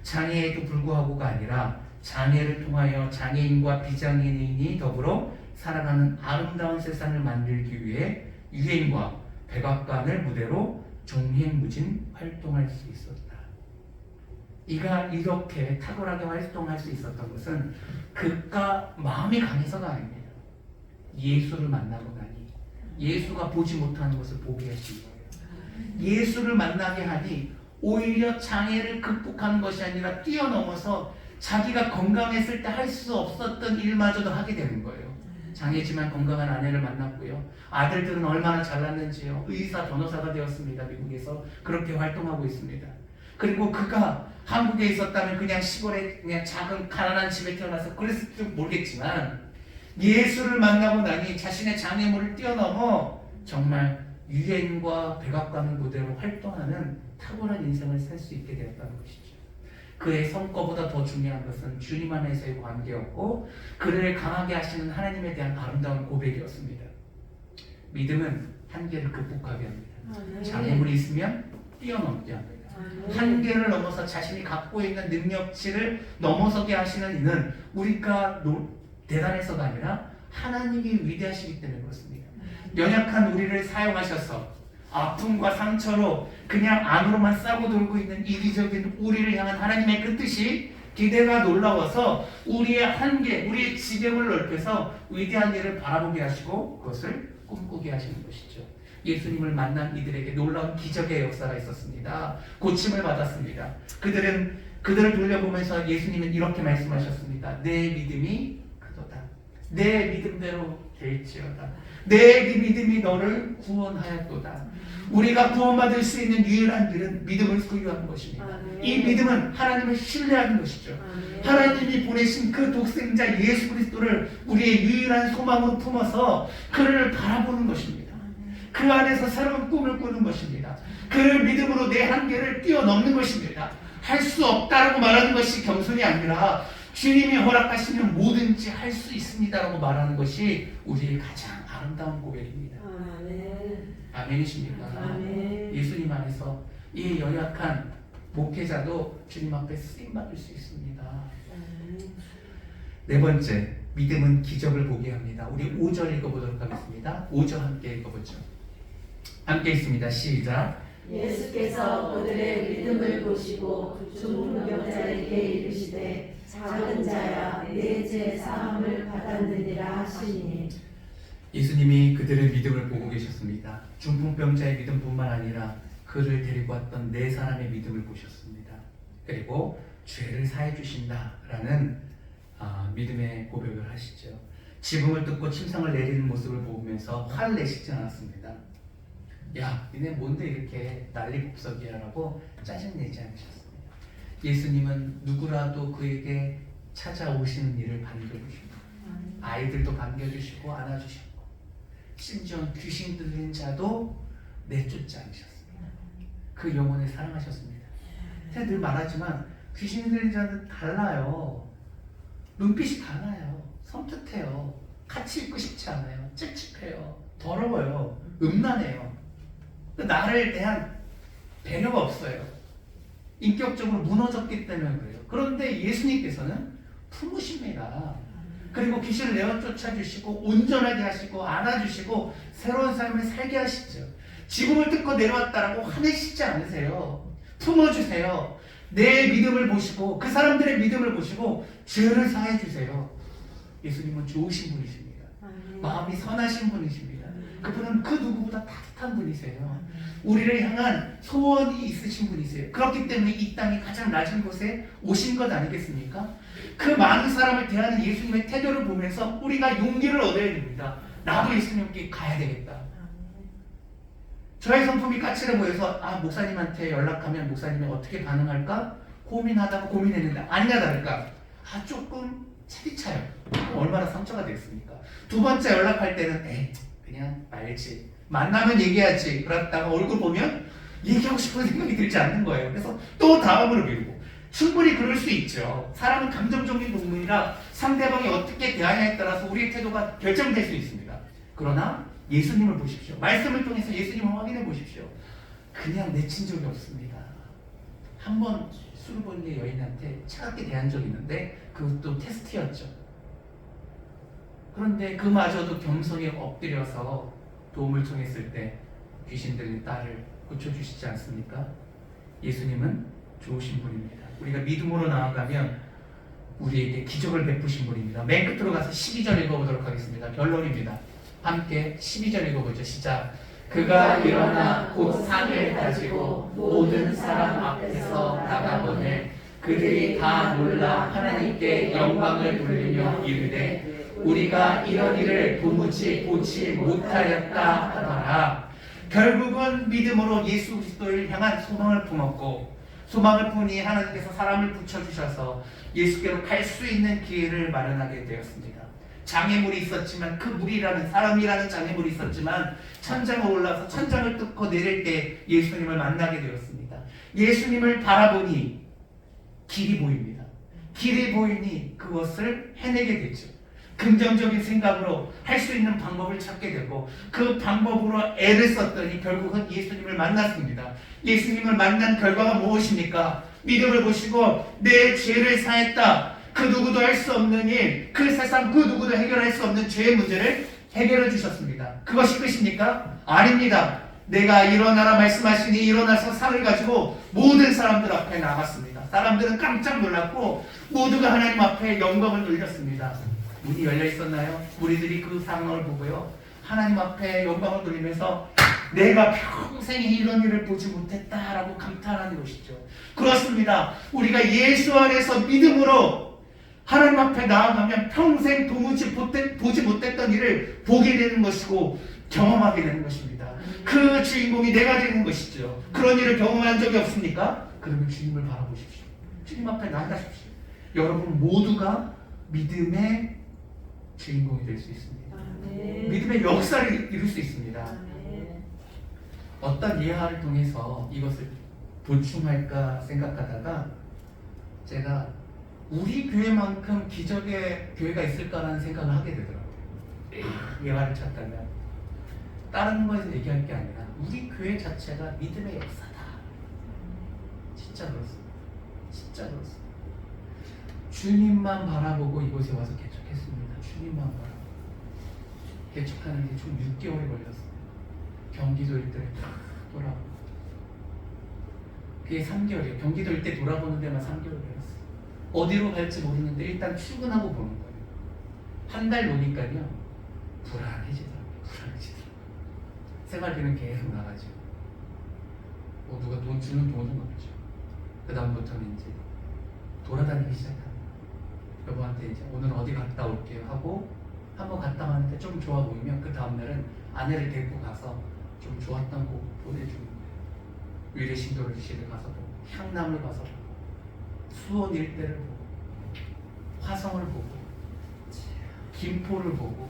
장애에도 불구하고가 아니라 장애를 통하여 장애인과 비장애인이 더불어 살아가는 아름다운 세상을 만들기 위해 유엔과 백악관을 무대로 종횡무진 활동할 수 있었다. 이가 이렇게 탁월하게 활동할 수 있었던 것은 그가 마음이 강해서가 아닙니다. 예수를 만나고 나니 예수가 보지 못하는 것을 보게 하신 거예요. 예수를 만나게 하니 오히려 장애를 극복하는 것이 아니라 뛰어넘어서 자기가 건강했을 때 할 수 없었던 일마저도 하게 되는 거예요. 장애지만 건강한 아내를 만났고요. 아들들은 얼마나 잘났는지요. 의사, 변호사가 되었습니다. 미국에서 그렇게 활동하고 있습니다. 그리고 그가 한국에 있었다면 그냥 시골에 그냥 작은 가난한 집에 태어나서 그랬을지 모르겠지만 예수를 만나고 나니 자신의 장애물을 뛰어넘어 정말 유엔과 백악관을 무대로 활동하는 탁월한 인생을 살 수 있게 되었다는 것이죠. 그의 성과보다 더 중요한 것은 주님 안에서의 관계였고 그를 강하게 하시는 하나님에 대한 아름다운 고백이었습니다. 믿음은 한계를 극복하게 합니다. 장애물이 있으면 뛰어넘게 합니다. 한계를 넘어서 자신이 갖고 있는 능력치를 넘어서게 하시는 이는 우리가 대단해서가 아니라 하나님이 위대하시기 때문에 그렇습니다. 연약한 우리를 사용하셔서 아픔과 상처로 그냥 안으로만 싸고 돌고 있는 이기적인 우리를 향한 하나님의 그 뜻이 기대가 놀라워서 우리의 한계, 우리의 지경을 넓혀서 위대한 일을 바라보게 하시고 그것을 꿈꾸게 하시는 것이죠. 예수님을 만난 이들에게 놀라운 기적의 역사가 있었습니다. 고침을 받았습니다. 그들을 돌려보면서 예수님은 이렇게 말씀하셨습니다. 내 믿음이 크도다. 내 믿음대로 될지어다. 내 믿음이 너를 구원하였도다. 우리가 구원받을 수 있는 유일한 길은 믿음을 소유하는 것입니다. 이 믿음은 하나님을 신뢰하는 것이죠. 하나님이 보내신 그 독생자 예수 그리스도를 우리의 유일한 소망으로 품어서 그를 바라보는 것입니다. 그 안에서 새로운 꿈을 꾸는 것입니다. 그를 믿음으로 내 한계를 뛰어넘는 것입니다. 할 수 없다라고 말하는 것이 겸손이 아니라 주님이 허락하시면 뭐든지 할 수 있습니다라고 말하는 것이 우리의 가장 아름다운 고백입니다. 아멘이십니까? 아멘. 예수님 안에서 이 연약한 목회자도 주님 앞에 쓰임받을 수 있습니다. 네 번째, 믿음은 기적을 보게 합니다. 우리 5절 읽어보도록 하겠습니다. 5절 함께 읽어보죠. 함께 있습니다. 시작. 예수께서 그들의 믿음을 보시고 중풍병자에게 이르시되 작은 자야 내 죄 사함을 받았느니라 하시니. 예수님이 그들의 믿음을 보고 계셨습니다. 중풍병자의 믿음뿐만 아니라 그를 데리고 왔던 네 사람의 믿음을 보셨습니다. 그리고 죄를 사해 주신다라는 믿음의 고백을 하시죠. 지붕을 뜯고 침상을 내리는 모습을 보면서 화를 내시지 않았습니다. 야, 니네 뭔데 이렇게 난리법석이야 라고 짜증내지 않으셨습니다. 예수님은 누구라도 그에게 찾아오시는 일을 반겨주시고 아이들도 반겨주시고 안아주시고 심지어 귀신 들린 자도 내쫓지 않으셨습니다. 그 영혼을 사랑하셨습니다. 제가 늘 말하지만 귀신 들린 자는 달라요. 눈빛이 달라요. 섬뜩해요. 같이 있고 싶지 않아요. 찝찝해요. 더러워요. 음란해요. 나를 대한 배려가 없어요. 인격적으로 무너졌기 때문에 그래요. 그런데 예수님께서는 품으십니다. 그리고 귀신을 내어쫓아 주시고 온전하게 하시고 안아주시고 새로운 삶을 살게 하시죠. 지붕을 뜯고 내려왔다라고 화내시지 않으세요. 품어주세요. 내 믿음을 보시고 그 사람들의 믿음을 보시고 죄를 사해 주세요. 예수님은 좋으신 분이십니다. 마음이 선하신 분이십니다. 그분은 그 누구보다 따뜻한 분이세요. 우리를 향한 소원이 있으신 분이세요. 그렇기 때문에 이 땅이 가장 낮은 곳에 오신 것 아니겠습니까? 그 많은 사람을 대하는 예수님의 태도를 보면서 우리가 용기를 얻어야 됩니다. 나도 예수님께 가야 되겠다. 저의 성품이 까칠해 보여서 목사님한테 연락하면 목사님이 어떻게 반응할까 고민하다가 고민했는데 아니나 다를까 조금 차디차요. 얼마나 상처가 됐습니까? 두 번째 연락할 때는 그냥 말지, 만나면 얘기하지. 그러다가 얼굴 보면 얘기하고 싶은 생각이 들지 않는 거예요. 그래서 또 다음으로 미루고. 충분히 그럴 수 있죠. 사람은 감정적인 동물이라 상대방이 어떻게 대하냐에 따라서 우리의 태도가 결정될 수 있습니다. 그러나 예수님을 보십시오. 말씀을 통해서 예수님을 확인해 보십시오. 그냥 내친 적이 없습니다. 한번 수르본계 여인한테 차갑게 대한 적이 있는데 그것도 테스트였죠. 그런데 그마저도 겸손히 엎드려서 도움을 청했을 때 귀신들이 딸을 고쳐주시지 않습니까? 예수님은 좋으신 분입니다. 우리가 믿음으로 나아가면 우리에게 기적을 베푸신 분입니다. 맨 끝으로 가서 12절 읽어보도록 하겠습니다. 결론입니다. 함께 12절 읽어보죠. 시작. 그가 일어나 곧 상을 가지고 모든 사람 앞에서 나가보내 그들이 다 놀라 하나님께 영광을 돌리며 이르되 우리가 이런 일을 도무지 보지 못하였다 하더라. 결국은 믿음으로 예수 그리스도를 향한 소망을 품었고 소망을 품으니 하나님께서 사람을 붙여주셔서 예수께로 갈 수 있는 기회를 마련하게 되었습니다. 장애물이 있었지만 그 물이라는 사람이라는 장애물이 있었지만 천장을 올라서 천장을 뚫고 내릴 때 예수님을 만나게 되었습니다. 예수님을 바라보니 길이 보입니다. 길이 보이니 그것을 해내게 되죠. 긍정적인 생각으로 할 수 있는 방법을 찾게 되고 그 방법으로 애를 썼더니 결국은 예수님을 만났습니다. 예수님을 만난 결과가 무엇입니까? 믿음을 보시고 내 죄를 사했다. 그 누구도 할 수 없는 일, 그 세상 그 누구도 해결할 수 없는 죄의 문제를 해결해 주셨습니다. 그것이 끝입니까? 아닙니다. 내가 일어나라 말씀하시니 일어나서 상을 가지고 모든 사람들 앞에 나갔습니다. 사람들은 깜짝 놀랐고 모두가 하나님 앞에 영광을 돌렸습니다. 문이 열려 있었나요? 무리들이 그 상황을 보고요 하나님 앞에 영광을 돌리면서 내가 평생에 이런 일을 보지 못했다라고 감탄하는 것이죠. 그렇습니다. 우리가 예수 안에서 믿음으로 하나님 앞에 나아가면 평생 도무지 보지 못했던 일을 보게 되는 것이고 경험하게 되는 것입니다. 그 주인공이 내가 되는 것이죠. 그런 일을 경험한 적이 없습니까? 그러면 주님을 바라보십시오. 주님 앞에 나가십시오. 여러분 모두가 믿음의 주인공이 될 수 있습니다. 믿음의 역사를 이룰 수 있습니다. 어떤 예화를 통해서 이것을 보충할까 생각하다가 제가 우리 교회만큼 기적의 교회가 있을까라는 생각을 하게 되더라고요. 예화를 찾다면 다른 거에서 얘기할 게 아니라 우리 교회 자체가 믿음의 역사다. 진짜 그렇습니다. 진짜 그렇습니다. 주님만 바라보고 이곳에 와서 개척했습니다. 주님만 바라보고 개척하는 게 총 6개월이 걸렸어요. 경기도 일대를 다 돌아보고 그게 3개월이에요. 경기도 일대 돌아보는 데만 3개월 걸렸어요. 어디로 갈지 모르는데 일단 출근하고 보는 거예요. 한 달 노니까요 불안해지더라고요. 생활비는 계속 나가죠. 누가 돈 주는 돈은 없죠. 그 다음부터는 이제 돌아다니기 시작합니다. 여보한테 이제 오늘 어디 갔다 올게요 하고 한번 갔다 왔는데 좀 좋아 보이면 그 다음날은 아내를 데리고 가서 좀 좋았던 곳 보내주는 거예요. 위례신도시를 가서 보고 향남을 가서 보고 수원 일대를 보고 화성을 보고 김포를 보고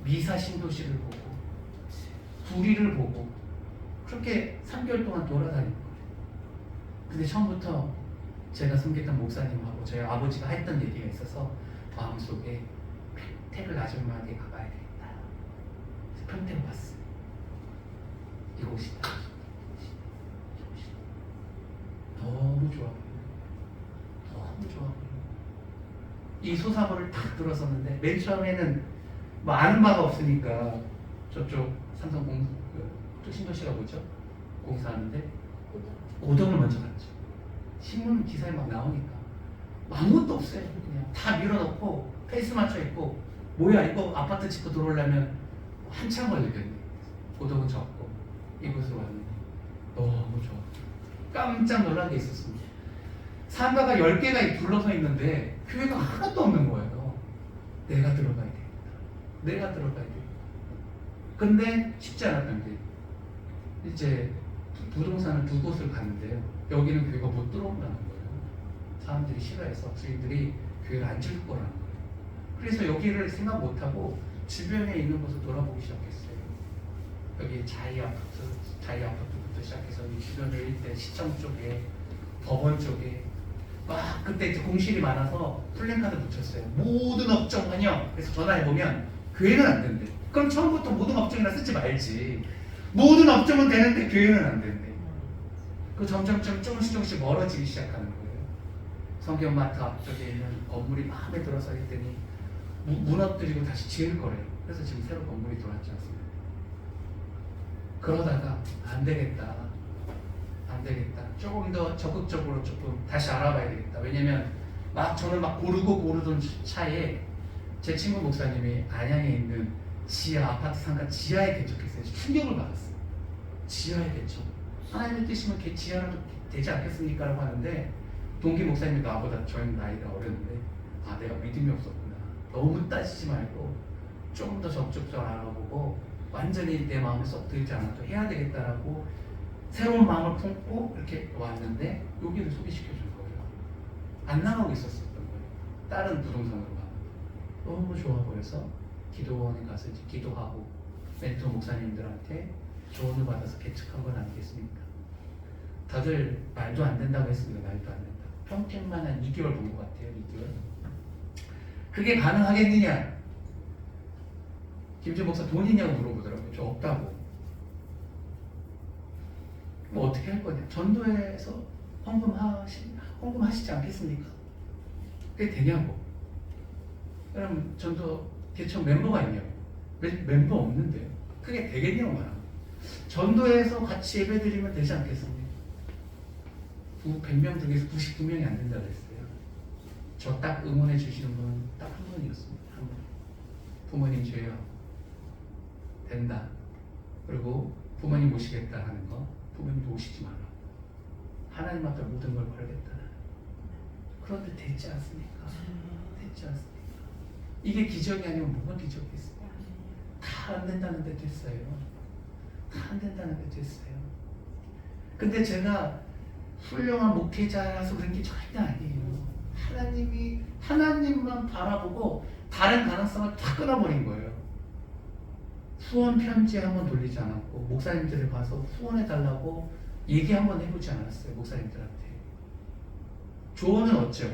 미사신도시를 보고 구리를 보고 그렇게 3개월 동안 돌아다닌 거예요. 근데 처음부터 제가 섬겼던 목사님하고 저희 아버지가 했던 얘기가 있어서 마음속에 택을 아줌마에게 가봐야 되겠다. 평택을 봤어요. 이곳이다. 너무 좋아 보여요. 너무 좋아 보여요. 이 소사고를 탁 들어섰는데 맨 처음에는 뭐 아는 바가 없으니까 저쪽 삼성 신도시가 뭐죠? 공사하는데 고덕을 먼저 갔죠. 신문 기사에 막 나오니까 아무것도 없어요. 그냥 다 밀어넣고 페이스 맞춰 있고 뭐야 이거 아파트 짓고 들어오려면 한참 걸리겠네. 고덕은 적고 이곳으로 왔는데 너무 좋아. 깜짝 놀란 게 있었습니다. 상가가 10개가 둘러서 있는데 교회가 하나도 없는 거예요. 내가 들어가야 돼. 내가 들어가야 돼. 근데 쉽지 않았던 게 이제 부동산을 2곳을 갔는데요. 여기는 교회가 못 들어온다는 거예요. 사람들이 싫어해서 주인들이 교회를 안 줄 거라는 거예요. 그래서 여기를 생각 못하고 주변에 있는 곳을 돌아보기 시작했어요. 여기 자이 아파트부터 시작해서 이 주변에 일대 시청 쪽에 법원 쪽에 막 그때 이제 공실이 많아서 플랜카드 붙였어요. 모든 업종 환영. 그래서 전화해보면 교회는 안 된대. 그럼 처음부터 모든 업종이나 쓰지 말지. 모든 업종은 되는데 교회는 안 된대. 그 점점점 조금씩 멀어지기 시작하는 거예요. 성경마트 앞쪽에 있는 건물이 마음에 들어서 했더니 무너뜨리고 다시 지을 거래요. 그래서 지금 새로 건물이 들어왔지 않습니까? 그러다가 안 되겠다. 조금 더 적극적으로 조금 다시 알아봐야 되겠다. 왜냐면 저는 막 고르던 차에 제 친구 목사님이 안양에 있는 지하 아파트 상가 지하에 개척했어요. 충격을 받았어요. 지하에 개척. 하나님의 뜻이면 지하라도 되지 않겠습니까? 라고 하는데 동기 목사님이 나보다 저희 나이가 어렸는데 내가 믿음이 없었구나. 너무 따지지 말고 조금 더 적극적으로 알아보고 완전히 내 마음에 쏙 들지 않아도 해야 되겠다라고 새로운 마음을 품고 이렇게 왔는데 여기를 소개시켜 줄 거예요. 안 나가고 있었던 거예요. 다른 부동산으로 가. 너무 좋아 보여서 기도원에 가서 이제 기도하고 멘토 목사님들한테 조언을 받아서 개척한 건 아니겠습니까? 다들 말도 안 된다고 했습니다. 말도 안 된다. 평택만 한 2개월 본 것 같아요. 2개월. 그게 가능하겠느냐? 김준 목사 돈 있냐고 물어보더라고요. 저 없다고. 뭐 어떻게 할 거냐? 전도에서 헌금하시지 않겠습니까? 그게 되냐고. 그럼 전도 개척 멤버가 있냐고. 멤버 없는데요. 그게 되겠냐고 말하고. 전도에서 같이 예배드리면 되지 않겠습니까? 100명 중에서 99명이 안 된다고 했어요. 저 딱 응원해 주시는 분은 딱 한 분이었습니다. 한 분. 부모님 죄요. 된다. 그리고 부모님 모시겠다 하는 거 부모님 모시지 말라. 하나님 앞에 모든 걸 걸겠다. 그런데 됐지 않습니까? 됐지 않습니까? 이게 기적이 아니면 뭐가 기적이겠어요? 다 안 된다는데 됐어요. 다 안 된다는데 됐어요. 근데 제가 훌륭한 목회자라서 그런 게 절대 아니에요. 하나님만 바라보고 다른 가능성을 다 끊어버린 거예요. 후원 편지 한번 돌리지 않았고 목사님들을 봐서 후원해달라고 얘기 한번 해보지 않았어요. 목사님들한테. 조언은 얻죠.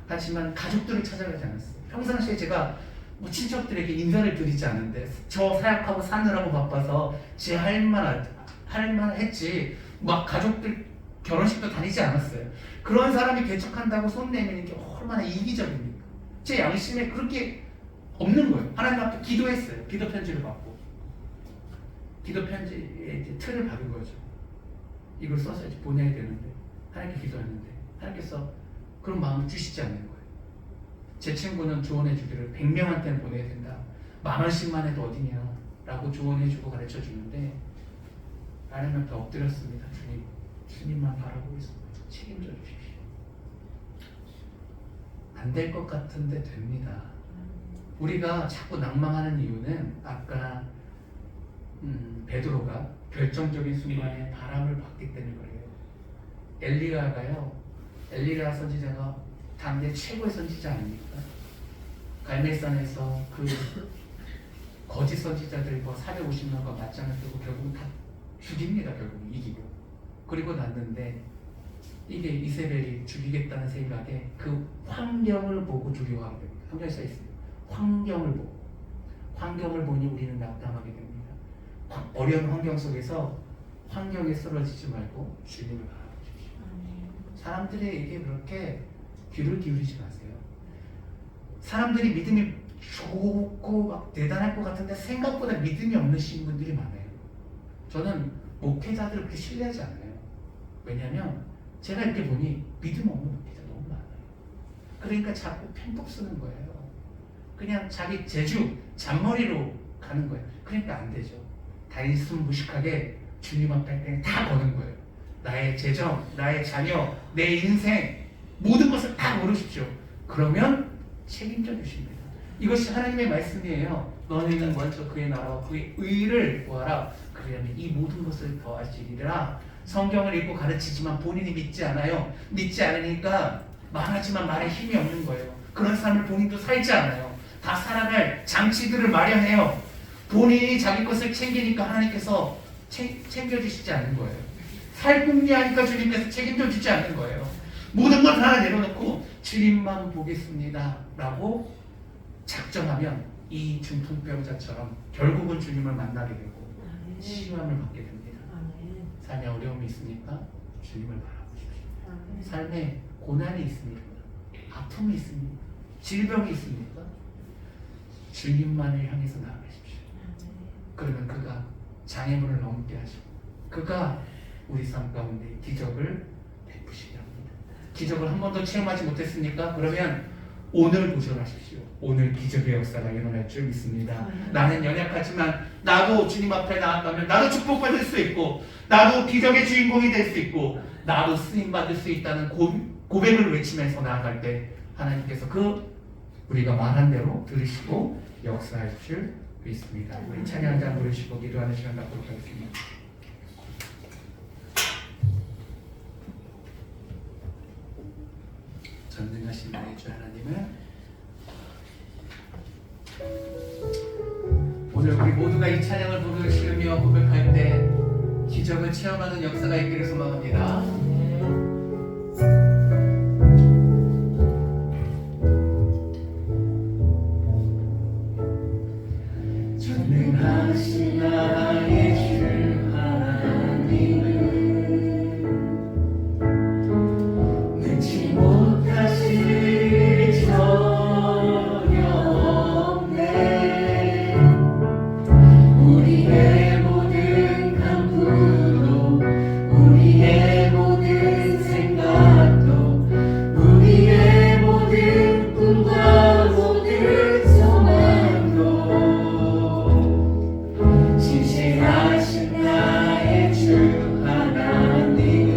하지만 가족들을 찾아가지 않았어요. 평상시에 제가 뭐 친척들에게 인사를 드리지 않는데 저 사역하고 사느라고 바빠서 제 할 만 했지 막 가족들 결혼식도 다니지 않았어요. 그런 사람이 개척한다고 손 내미는 게 얼마나 이기적입니까? 제 양심에 그렇게 없는 거예요. 하나님 앞에 기도했어요. 기도 편지를 받고 기도 편지에 이제 틀을 받은 거죠. 이걸 써서 이제 보내야 되는데 하나님께 기도했는데 하나님께서 그런 마음을 주시지 않는 거예요. 제 친구는 조언해 주기를 100명한테는 보내야 된다. 10,000원씩만 해도 어디냐 라고 조언해 주고 가르쳐 주는데 하나님 앞에 엎드렸습니다. 주님만 바라보고 있습니다. 책임져 주십시오. 안 될 것 같은데 됩니다. 우리가 자꾸 낭망하는 이유는 아까 베드로가 결정적인 순간에 바람을 받기 때문에 그래요. 엘리야 선지자가 당대 최고의 선지자 아닙니까? 갈멜산에서 그 거짓 선지자들과 450명과 맞짱을 뜨고 결국 다 죽입니다. 결국 이기고. 그리고 났는데 이게 이세벨이 죽이겠다는 생각에 그 환경을 보고 두려워하게 됩니다. 성경에 써 있어요. 환경을 보니 우리는 낙담하게 됩니다. 어려운 환경 속에서 환경에 쓰러지지 말고 주님을 바라보십시오. 사람들에게 그렇게 귀를 기울이지 마세요. 사람들이 믿음이 좋고 막 대단할 것 같은데 생각보다 믿음이 없는 분들이 많아요. 저는 목회자들을 그렇게 신뢰하지 않아요. 왜냐하면 제가 이렇게 보니 믿음 없는 목회자 너무 많아요. 그러니까 자꾸 편법 쓰는 거예요. 그냥 자기 재주, 잔머리로 가는 거예요. 그러니까 안 되죠. 다이스무식하게 주님 앞에 그냥 다 거는 거예요. 나의 재정, 나의 자녀, 내 인생 모든 것을 다 걸으십시오. 그러면 책임져 주십니다. 이것이 하나님의 말씀이에요. 너희는 먼저 그의 나라와 그의 의를 구하라. 그러면 이 모든 것을 더하시리라. 성경을 읽고 가르치지만 본인이 믿지 않아요. 믿지 않으니까 말하지만 말에 힘이 없는 거예요. 그런 삶을 본인도 살지 않아요. 다 살아갈 장치들을 마련해요. 본인이 자기 것을 챙기니까 하나님께서 챙겨주시지 않는 거예요. 살궁리하니까 주님께서 책임져 주지 않는 거예요. 모든 걸 하나 내려놓고 주님만 보겠습니다 라고 작정하면 이 중풍병자처럼 결국은 주님을 만나게 되고 치유함을 받게 됩니다. 삶에 어려움이 있으니까 주님을 바라보십시오. 삶에 고난이 있습니까? 아픔이 있습니까? 질병이 있습니까? 주님만을 향해서 나아가십시오. 그러면 그가 장애물을 넘게 하시고 그가 우리 삶 가운데 기적을 베푸시게 합니다. 기적을 한 번도 체험하지 못했습니까? 그러면 오늘 도전하십시오. 오늘 기적의 역사가 일어날 줄 믿습니다. 나는 연약하지만 나도 주님 앞에 나아가면 나도 축복받을 수 있고 나도 기적의 주인공이 될 수 있고 나도 쓰임받을 수 있다는 고백을 외치면서 나아갈 때 하나님께서 우리가 말한 대로 들으시고 역사할 줄 믿습니다. 우리 찬양 한 장 부르시고 기도하는 시간 갖도록 하겠습니다. 전능하신 나의 주 하나님은 오늘 우리 모두가 이 찬양을 부르시며 고백할 때 기적을 체험하는 역사가 있기를 소망합니다. 전능하신 나의 주 하나님은 능치 못하실 전혀 없네. 우리의 모든 간구도 우리의 모든 생각도 우리의 모든 꿈과 모든 소망도 신실하신 나의 주 하나님은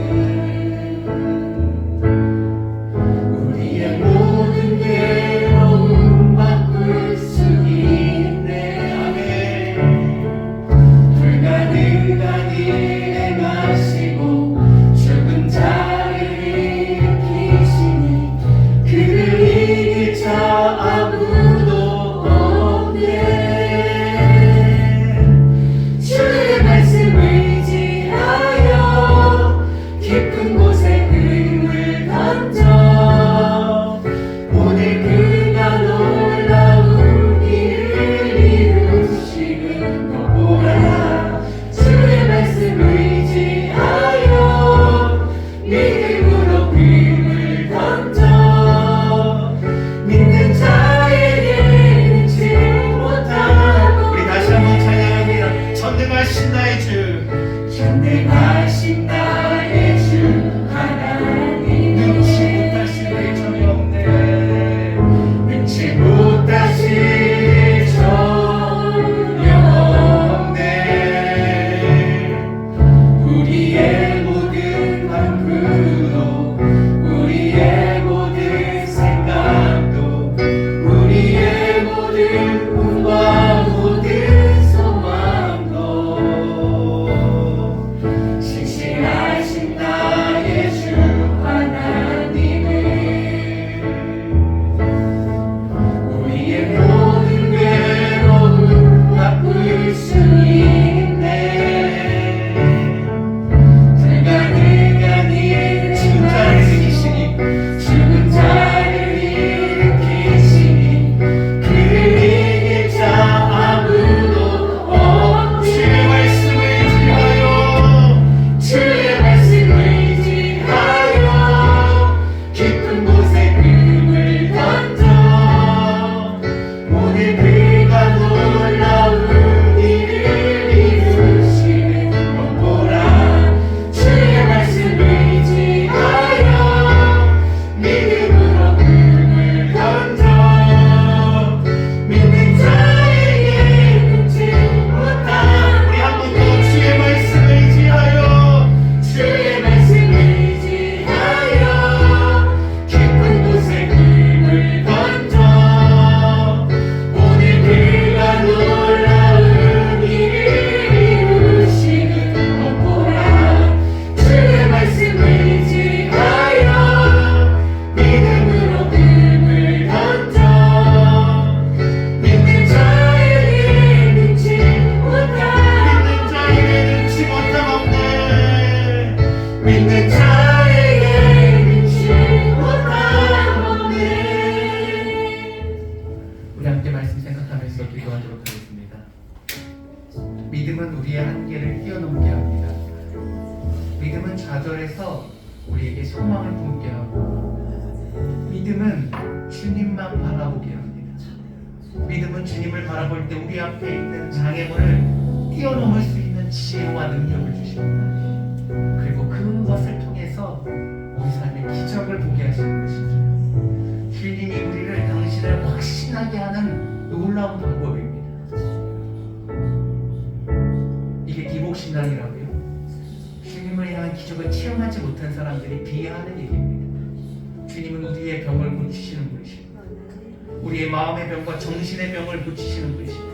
우리의 모든 괴로움 바꿀 수 있네. 아멘. 불가능한 일 행하시고 죽은 자를 일으키시니 그를 이길 자 아무도 없네. 주의 말씀을 의지하여 깊은 곳에 금을 던져 오늘 그가 놀라운 일을 이루시는 것 보라. 주의 말씀을 의지하여 믿음으로 금을 던져 믿는 자에게 능치 못하고. 우리 다시 한번 찬양합니다. 전능하신 나의 주, 전능하신 나의 주 하나님 능치 못하실 일 전혀 없네. 능치 못하실 전혀 없네. 우리의 모든 간구도 우리의 모든 생각도 우리의 모든 꿈과 모든 소망도 신실하신 나의 주 하나님은 우리의 모든 괴로움 바꿀 수 있네. 불가능한 일 죽은 자를 일으키시니 죽은 자를 일으키시니 그를 이길 자 아무도 주의 말씀을 의지하여 주의 말씀을 의지하여 깊은 곳에 금을 던져 오늘 그가 놀라운 일을 이루시는 것 보라. 주의 말씀을 의지하여 믿음으로 금을 던져 믿는 자에게 능치 못한. 우리 한 번 더 주의 말씀을 의지하여 주의 말씀을 의지하여 깊은 곳에 금을 던져 오늘 그가 놀라운 일을 이루시는 것 보라. 주의 말씀을 의지하여 믿음으로 금을 던져 믿는 자에게 능치 못함. 믿는 자에게 능치 못함 없네. 믿는 자에게 능치 못함 없네. 우리 함께 말씀 생각하면서 기도하도록 하겠습니다. 믿음은 우리의 한계를 뛰어넘게 합니다. 믿음은 좌절해서 우리에게 소망을 품게 하고 믿음은 주님만 바라보게 합니다. 믿음은 주님을 바라볼 때 우리 앞에 있는 장애물을 뛰어넘을 수 있는 지혜와 능력을 주십니다. 그리고 그것을 통해서 우리 삶의 기적을 보게 하시는 것입니다. 주님이 우리를 당신을 확신하게 하는 놀라운 방법입니다. 이게 기복신앙이라고요. 주님을 향한 기적을 체험하지 못한 사람들이 비하하는 얘기입니다. 주님은 우리의 병을 고치시는 분이십니다. 우리의 마음의 병과 정신의 병을 고치시는 분이십니다.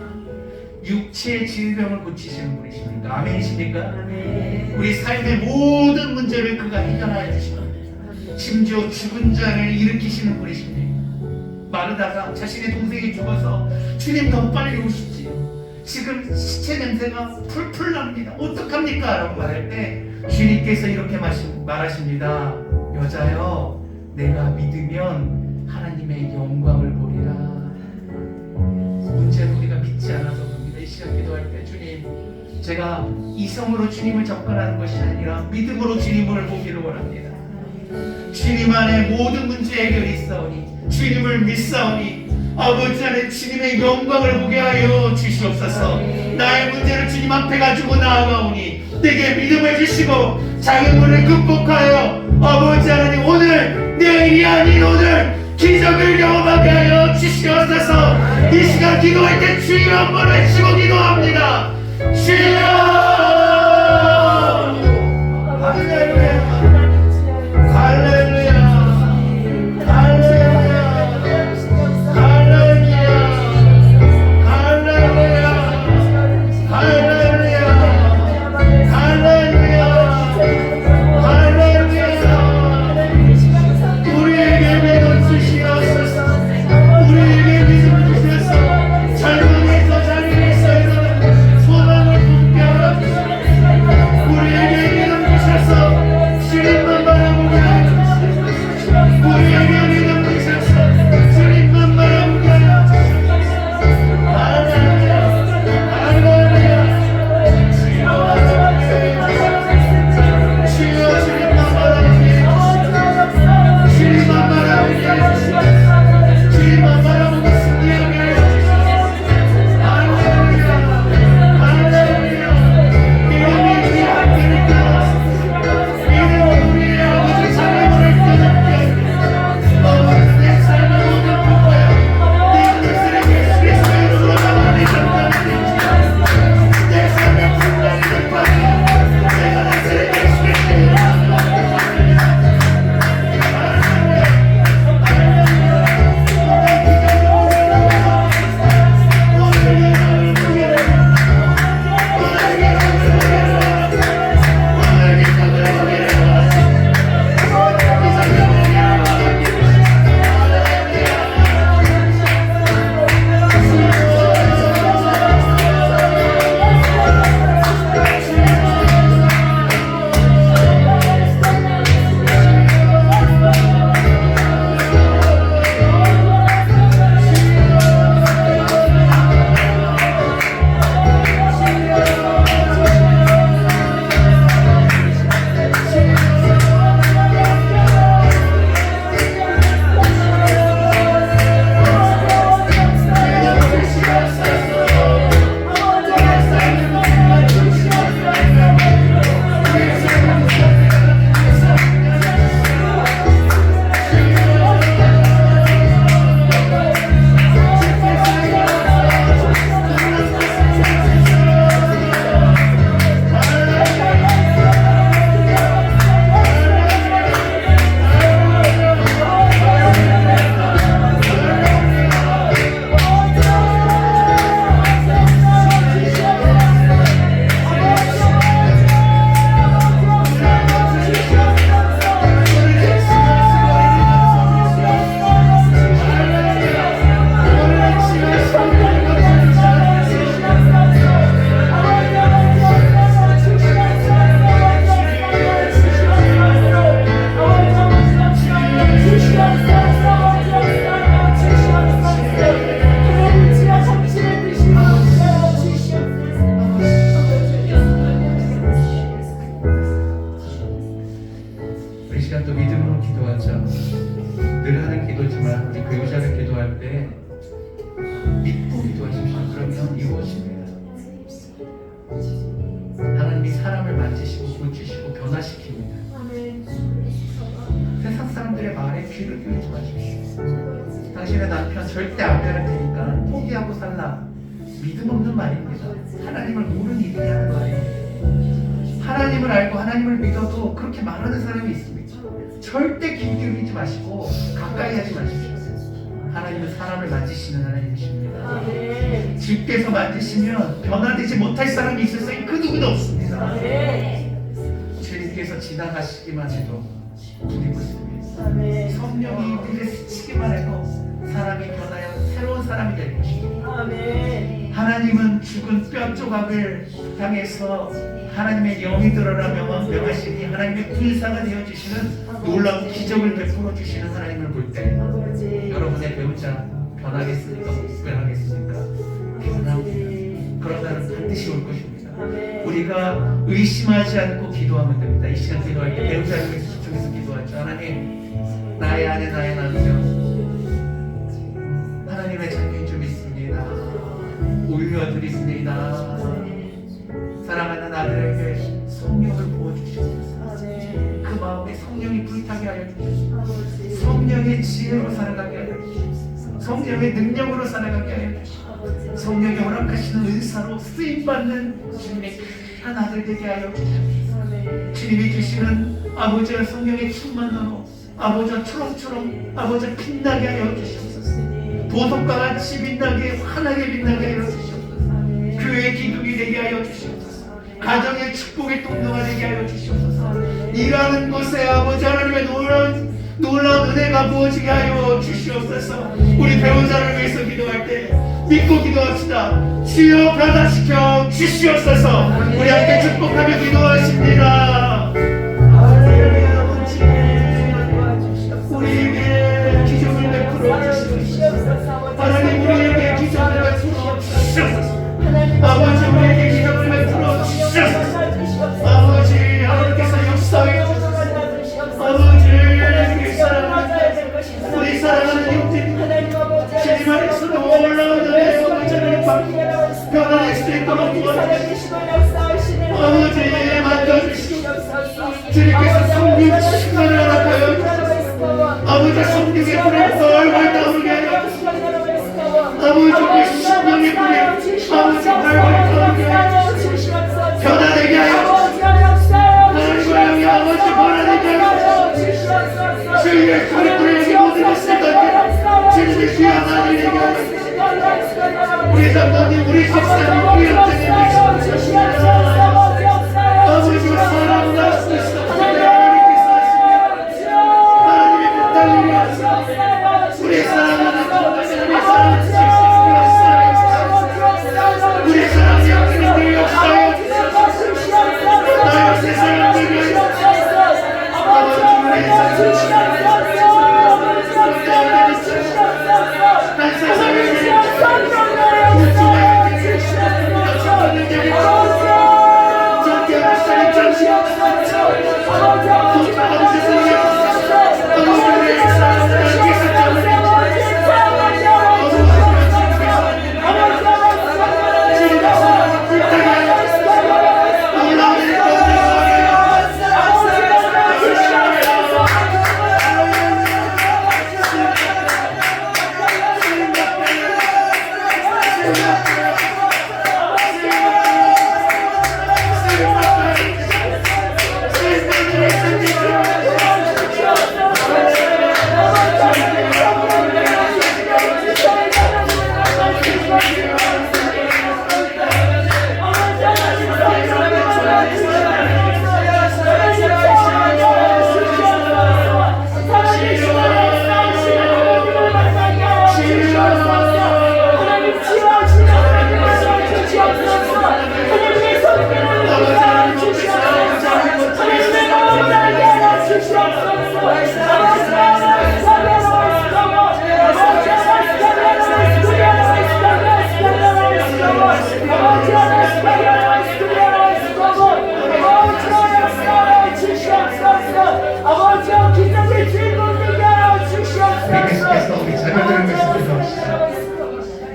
육체의 질병을 고치시는 분이십니까? 아멘이십니까? 아멘. 우리 삶의 모든 문제를 그가 해결하여 주십니다. 심지어 죽은 자를 일으키시는 분이십니다. 마르다가 자신의 동생이 죽어서 주님 더 빨리 오시지요. 지금 시체 냄새가 풀풀 납니다. 어떡합니까? 라고 말할 때 주님께서 이렇게 말하십니다. 여자여, 내가 믿으면 하나님의 영광을 보리라. 문제는 우리가 믿지 않아서 그럽니다. 이 시간 기도할 때 주님, 제가 이성으로 주님을 접근하는 것이 아니라 믿음으로 주님을 보기를 원합니다. 주님 안에 모든 문제 해결이 있사오니 주님을 믿사오니 아버지 안에 주님의 영광을 보게 하여 주시옵소서. 나의 문제를 주님 앞에 가지고 나아가오니 내게 믿음을 주시고 장애물을 극복하여 아버지 하나님 오늘 내일이 아닌 오늘 기적을 경험하게 하여 주시옵소서. 이 시간 기도할 때 주여 한번 외치고 기도합니다. 주여! 할렐루야! 할렐루야! 우리에게 믿음을 주셔서 젊음에서 장애에서 귀를 기울이지 마십시오. 당신의 남편 절대 안 변할 테니까 포기하고 살라. 믿음 없는 말입니다. 하나님을 모르는 이들이 하는 말입니다. 하나님을 알고 하나님을 믿어도 그렇게 말하는 사람이 있습니다. 절대 귀 기울이지 마시고 가까이 하지 마십시오. 하나님은 사람을 만지시는 하나님이십니다. 주께서 만지시면 변화되지 못할 사람이 있을 수 그 누구도 없습니다. 주님께서 지나가시기만 해도 불이 붙습니다. 성령이 이들을 스치기만 해도 사람이 변하여 새로운 사람이 될 것입니다. 하나님은 죽은 뼈 조각을 향해서 하나님의 영이 들어라 명하시니 하나님의 군사가 되어주시는 놀라운 기적을 베풀어 주시는 하나님을 볼 때 여러분의 배우자 변하겠습니까? 변하겠습니까? 변합니다. 그런 날은 반드시 올 것입니다. 우리가 의심하지 않고 기도하면 됩니다. 이 시간 기도할 때 배우자를 위해서 집중해서 기도하죠. 하나님, 나의 아내 나의 남편 하나님의 자녀인 줄 믿습니다. 올려드립니다. 사랑하는 아들에게 성령을 부어주시옵소서. 그 마음에 성령이 불타게 하여 주시옵소서. 성령의 지혜로 살아가게 하여 주시옵소서. 성령의 능력으로 살아가게 하여 주시옵소서. 성령이 허락하시는 은사로 쓰임받는 주님의 귀한 아들 되게 하여 주시옵소서. 주님이 주시는 아버지와 성령의 충만으로 아버지와 초롱초롱 아버지와 빛나게 하여 주시옵소서. 보석과 같이 빛나게 환하게 빛나게 하여 주시옵소서. 교회의 기둥이 되게 하여 주시옵소서. 가정의 축복의 통로가 되게 하여 주시옵소서. 일하는 곳에 아버지 하나님의 놀라운 은혜가 부어지게 하여 주시옵소서. 우리 배우자를 위해서 기도할 때 믿고 기도합시다. 주여 변화시켜 주시옵소서. 우리 함께 축복하며 기도하십니다. 우리에게 기적을 베풀어 주시옵소서. 하나님 우리에게 기적을 베풀어 주시옵소서. 아버지 우리에게 기적을 베풀어 주시옵소서. 아버지 하나님께서 역사해 주시옵소서. 아버지 우리 사랑하는 형제님 주님 안에서 놀라운 은혜의 은혜를 받고 변화될 수 있도록 도와주시옵소서. 아버지 만져주시옵소서. 주님께서 성령 충만을 허락하여 주시옵소서. 아버지 성령의 불에 벌벌 타오르게 하여 주시옵소서. 아버지 그 성령의 불에 아버지 벌벌 타오르게 하여 주시옵소서. 변화되게 하여 주시옵소서. 하나님과 영이 아버지 변화되게 하여 주시옵소서. 주님의 그리스도에게 모든 것을 던져 주님의 귀한 아들이 되게 하여 주시옵소서. 우리 장로님 우리 집사님 우리 형제님 주시옵소서. 아버지와 사랑을 나누고 있어 하나님께서 하시며 하나님의 못할 일이 하시며 우리의 사랑하는 우리의 사랑을 주시옵소서. 우리의 사랑이 하나님의 역사에 주시옵소서. 나의 세상을 주시옵소서. 아버지 우리의 사랑을 주시옵소서. 난 세상에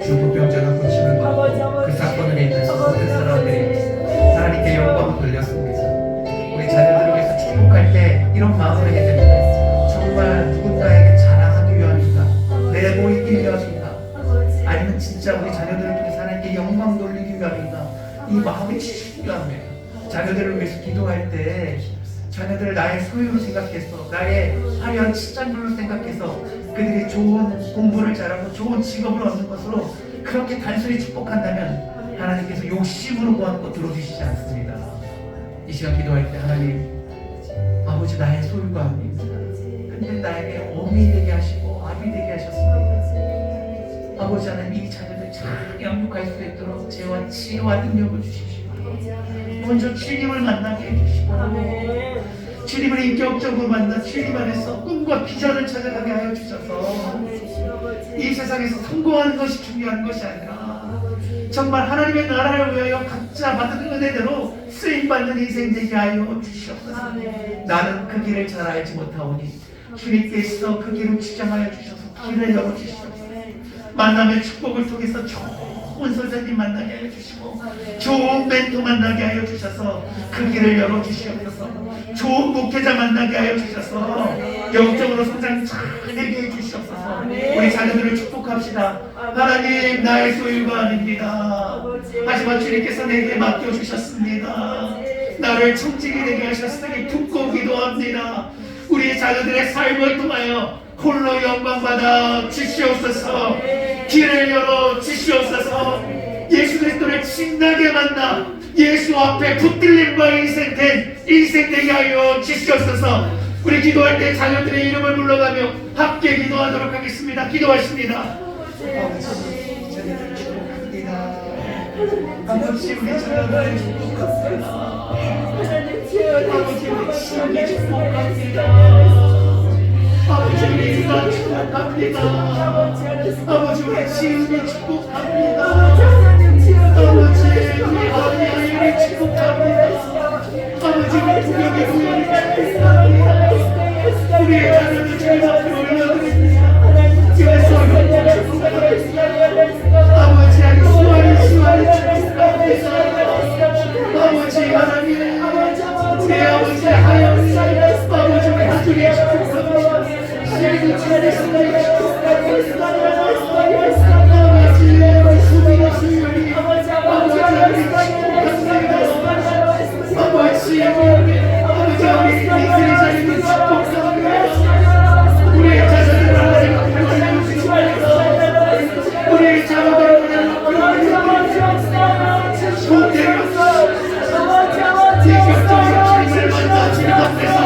중풍병자가 고침을 받고 그 사건을 인해서 모든 사람들이 하나님께 영광을 돌렸습니다. 우리 자녀들을 위해서 축복할 때 이런 마음을 해야 됩니다. 정말 누군가에게 이 마음이 중요합니다. 자녀들을 위해서 기도할 때 자녀들을 나의 소유로 생각해서 나의 화려한 치장물로 생각해서 그들이 좋은 공부를 잘하고 좋은 직업을 얻는 것으로 그렇게 단순히 축복한다면 하나님께서 욕심으로 구하는 거 들어주시지 않습니다. 이 시간 기도할 때 하나님 아버지 나의 소유가 아닙니다. 근데 나에게 어미 되게 하시고 아비 되게 하셨습니다. 아버지 하나님 이 자녀들 잘 양육할 수 있도록 죄와 지혜와 능력을 주십시오. 먼저 주님을 만나게 해주시고 주님을 인격적으로 만나 주님 안에서 꿈과 비전을 찾아가게 하여 주셔서 이 세상에서 성공하는 것이 중요한 것이 아니라 정말 하나님의 나라를 위하여 각자 받은 은혜대로 쓰임받는 인생 되게 하여 주시옵소서. 나는 그 길을 잘 알지 못하오니 주님께서 그 길을 주장하여 주셔서 길을 열어주시옵소서. 만남의 축복을 통해서 좋은 선생님 만나게 하여 주시고 좋은 멘토 만나게 하여 주셔서 그 길을 열어주시옵소서. 좋은 목회자 만나게 하여 주셔서 영적으로 성장 잘되게 해주시옵소서. 우리 자녀들을 축복합시다. 하나님 나의 소유가 아닙니다. 하지만 주님께서 내게 맡겨주셨습니다. 나를 청지기 되게 하셨으니 붙고 기도합니다. 우리 자녀들의 삶을 통하여 홀로 영광받아 주시옵소서. 길을 열어 주시옵소서. 예수 그리스도를 신나게 만나 예수 앞에 붙들림과 인생 되게 하여 주시옵소서. 우리 기도할 때 자녀들의 이름을 불러가며 함께 기도하도록 하겠습니다. 기도하십니다. 아버지 자녀들을 축복합니다. 아버지 우리 자녀들을 축복합니다. 아버지 우리 지역을 축복합니다. 아버지 우리 유다 축복합니다. 아버지 우리 지은이 축복합니다. 아버지 우리 아이를 축복합니다. 아버지 우리 구역의 구역을 축복합니다. 우리의 자녀를 주님 앞에 올려드립니다. 주에서 영광을 축복합니다. 아버지 아니 수아를 축복합니다. 아버지 하나님 우리 아버지 하영이 아버지 우리 하준이 축복합니다. 시리즈 주님의 성령을 축복합니다. 아버지 수비의 수요일이 아버지 우리 축복합니다. 아버지 우리 이슬의 자리를 축복합니다. 우리의 자녀들을 하나님 앞에 올려주십니다. 우리의 자녀들을 하나님 앞에 올려주십니다. 소대로 지격적인 주님을 만나 주님 앞에서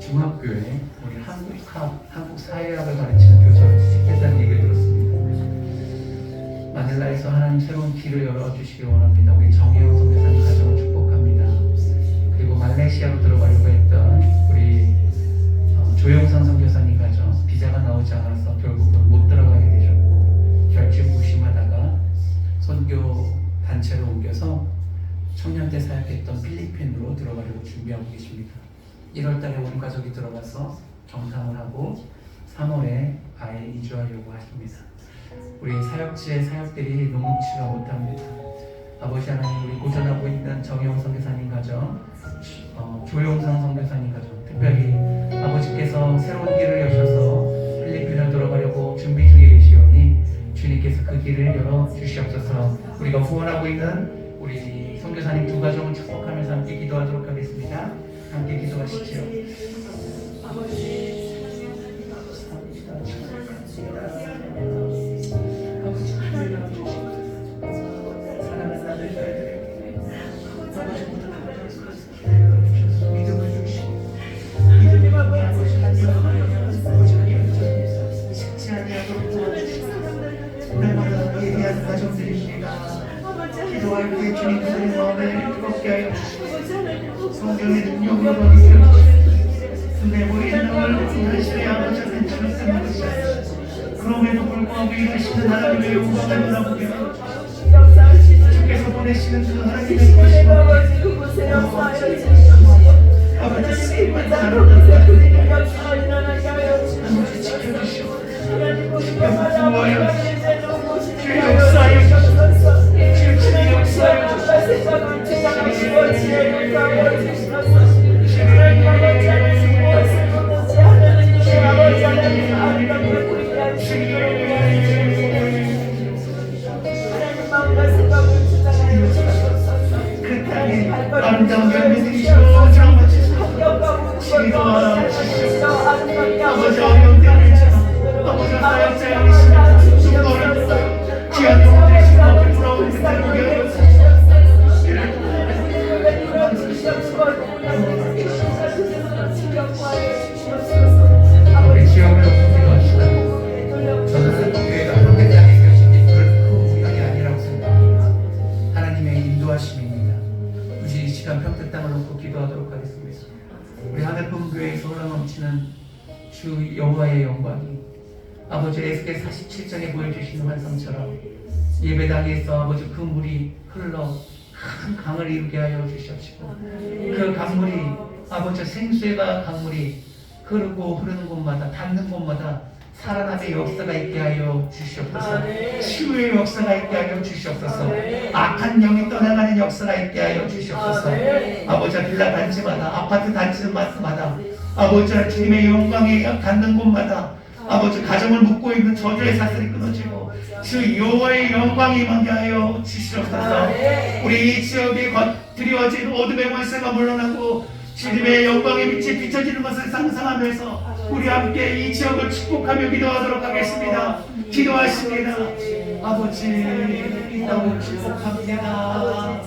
중학교에 우리 한국 한국 사회학을 가르치는 교사가 취직했다는 얘기를 들었습니다. 마닐라에서 하나님 새로운 길을 열어주시기 원합니다. 우리 정혜영 선교사님 가정을 축복합니다. 그리고 말레이시아로 들어가려고 했던 우리 조영선 선교사님 가정 비자가 나오지 않아서 결국은 못 들어가게 되셨고 결집 무심하다가 선교 단체로 옮겨서 청년대 사역했던 필리핀으로 들어가려고 준비하고 계십니다. 1월달에 온 가족이 들어가서 정상을 하고 3월에 아예 이주하려고 하십니다. 우리 사역지의 사역들이 녹록치가 못합니다. 아버지 하나님, 우리 고전하고 있는 정혜원 선교사님 가정, 조용상 선교사님 가정, 특별히 아버지께서 새로운 길을 여셔서 필리핀을 들어가려고 준비 중에 계시오니 주님께서 그 길을 열어 주시옵소서. 우리가 후원하고 있는 우리 선교사님 두 가정을 축복하면서 함께 기도하도록 하겠습니다. 함께 기도하시죠. 기도할 때 주님 그들의 마음을 뜨겁게 하여 주시고 성경의 능력으로 받으시고 내 모인 능을 인하시되 아버지는 주는 것이 그럼에도 불구하고 일하시는 하나님의 영광을 바라보게 하여 주시고 주께서 보내시는 그 하나님의 것이고 아버지 세임을 사랑합니다. 아버지 지켜주시고 지켜서 구하여 주의 역사하여 주시고 주의 역사하여 그 땅에 아름다운 열매들이 저장하시고 지도하라 주시옵소서. 아버지 어려운 때를 아버지 사역자이시니 너를 귀한 영혼들이 지금 앞에 돌아오는 그때를 보게 하여 우리 지역을 기도합시다. 저는 교회가 한계 땅에 겹친 결코 우연이 아니라고 생각합니다. 하나님의 인도하심입니다. 굳이 이 시간 평택 땅을 놓고 기도하도록 하겠습니다. 우리 하늘품교회에서 흘러넘치는 주 여호와의 영광이 아버지 에스겔 47장에 보여주시는 환상처럼 예배당에서 아버지 그 물이 흘러 큰 강을 이루게 하여 주시옵시고 그 강물이 아버지 생수가 강물이 흐르고 흐르는 곳마다 닿는 곳마다 살아남의 역사가 있게 하여 주시옵소서. 치유의 역사가 있게 하여 주시옵소서. 악한 영이 떠나가는 역사가 있게 하여 주시옵소서. 아버지 빌라 단지마다 아파트 단지마다 아버지 주님의 영광에 닿는 곳마다 아버지 가정을 묶고 있는 저주의 사슬이 끊어지고 주 여호와의 영광이 임하게 하여 주시옵소서. 우리 이 지역에 드리워진 어둠의 권세가 물러나고 주님의 영광의 빛이 비춰지는 것을 상상하면서 우리 함께 이 지역을 축복하며 기도하도록 하겠습니다. 기도하십니다. 아버지 이 땅을 축복합니다.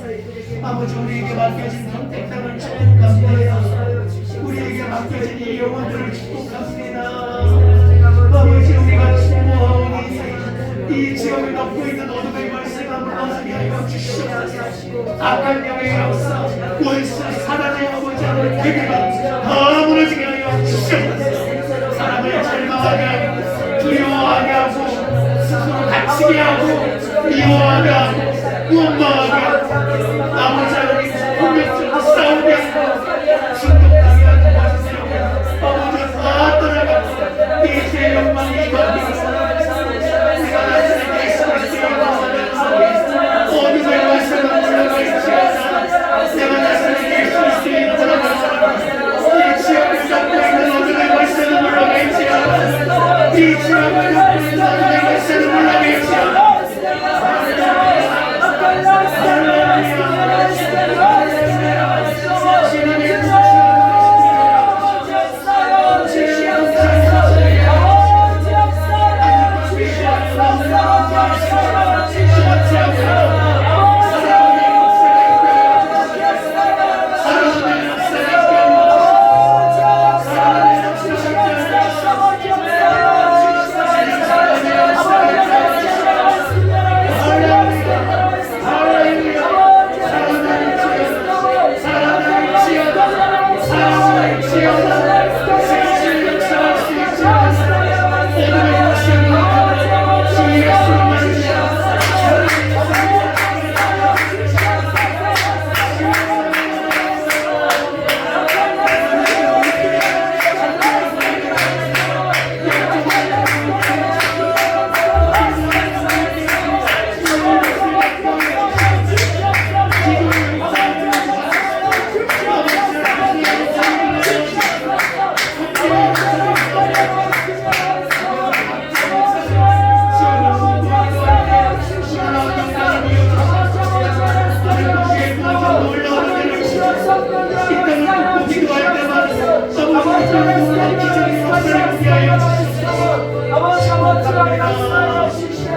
아버지 우리에게 맡겨진 평택 땅을 축복합니다. 우리에게 맡겨진 이 영혼들을 축복합니다. 아버지 우리가 축복하오니 이 지역을 덮고 있는 어둠의 권세가 물러나게 하여 주시옵소서. 악한 영의 역사 원수 사단의 아버지 괴계가 다 무너지게 하여 주시옵소서. 사람을 절망하게 하고 두려워하게 하고 스스로 다치게 하고 미워하게 하고 원망하게 하고 아버지 하나님 폭력적으로 싸우게 하고 중독하게 하고 아버지 다 떠나가고 이 죄의 영광이 임하게 내가 나중에 예수 그리스도의 영광하면서 어둠의 권세가 물러갈지어다. 내가 나중에 예수 그리스도의 영광하면서 이 지역을 잡고 있는 어둠의 권세가 물러갈지어다. 이 지역을 잡고 있는 어둠의 권세가 물러갈지어다.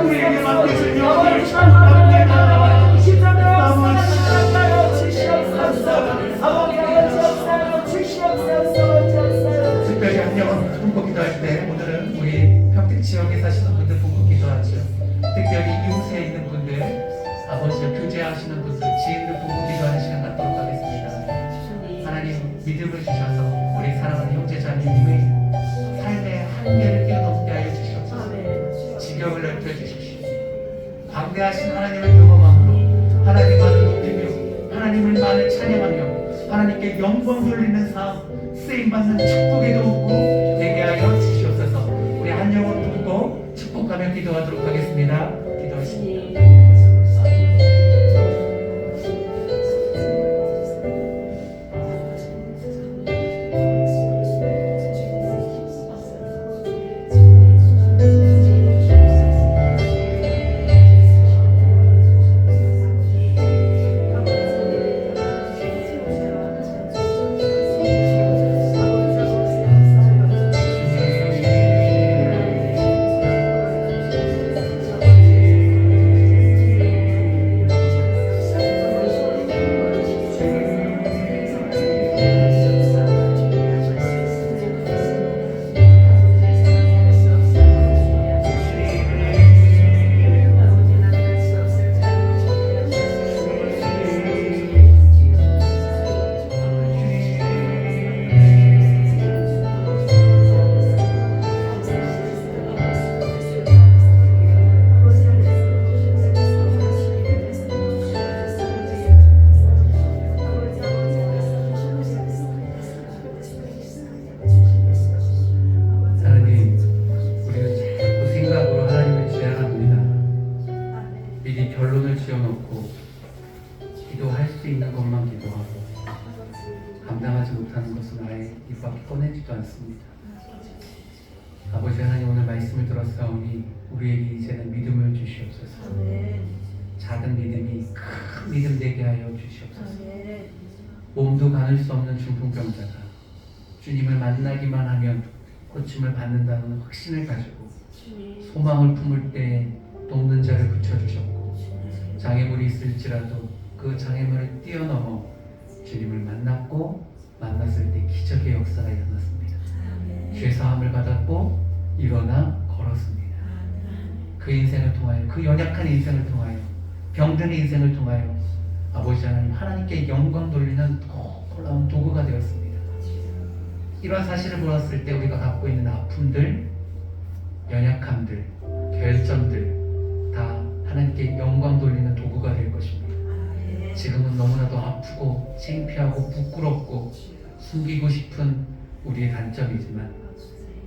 우리에게 맡기신 영광을 축복합니다. 특별히 한영은 부부 기도할 때 오늘은 우리 평택 지역에 사시는 분들 부부 기도하죠. 특별히 이웃에 있는 분들, 아버지와 교제하시는 분들, 지인들 부부 기도하는 시간 갖도록 하겠습니다. 하나님 믿음을 주셔서 우리 사랑하는 형제자매님의 삶의 한계를 뛰어넘게 하여 주시옵소서. 지경을 넓혀 주십시오. 광대하신 하나님을 경험함으로 하나님만을 높이며 하나님을 찬양하며 하나님께 영광 돌리는 삶, 쓰임받는 축복의 도구 되게 하여 주시옵소서. 우리 한 영혼 두고 축복하며 기도하도록 하겠습니다. 기도하십니다. 감당하지 못하는 것은 아예 입 밖에 꺼내지도 않습니다. 아버지 하나님, 오늘 말씀을 들었사오니 우리에게 이제는 믿음을 주시옵소서. 작은 믿음이 큰 믿음 되게 하여 주시옵소서. 몸도 가눌 수 없는 중풍병자가 주님을 만나기만 하면 고침을 받는다는 확신을 가지고 소망을 품을 때 돕는 자를 붙여주셨고, 장애물이 있을지라도 그 장애물을 뛰어넘어 주님을 만났고, 만났을 때 기적의 역사가 일어났습니다. 죄사함을 받았고 일어나 걸었습니다. 그 인생을 통하여, 그 연약한 인생을 통하여, 병든 인생을 통하여 아버지 하나님, 하나님께 영광 돌리는 놀라운 도구가 되었습니다. 이런 사실을 보았을 때 우리가 갖고 있는 아픔들, 연약함들, 결점들 다 하나님께 영광 돌리는 도구가 될 것입니다. 지금은 너무나도 아프고 창피하고 부끄럽고 숨기고 싶은 우리의 단점이지만,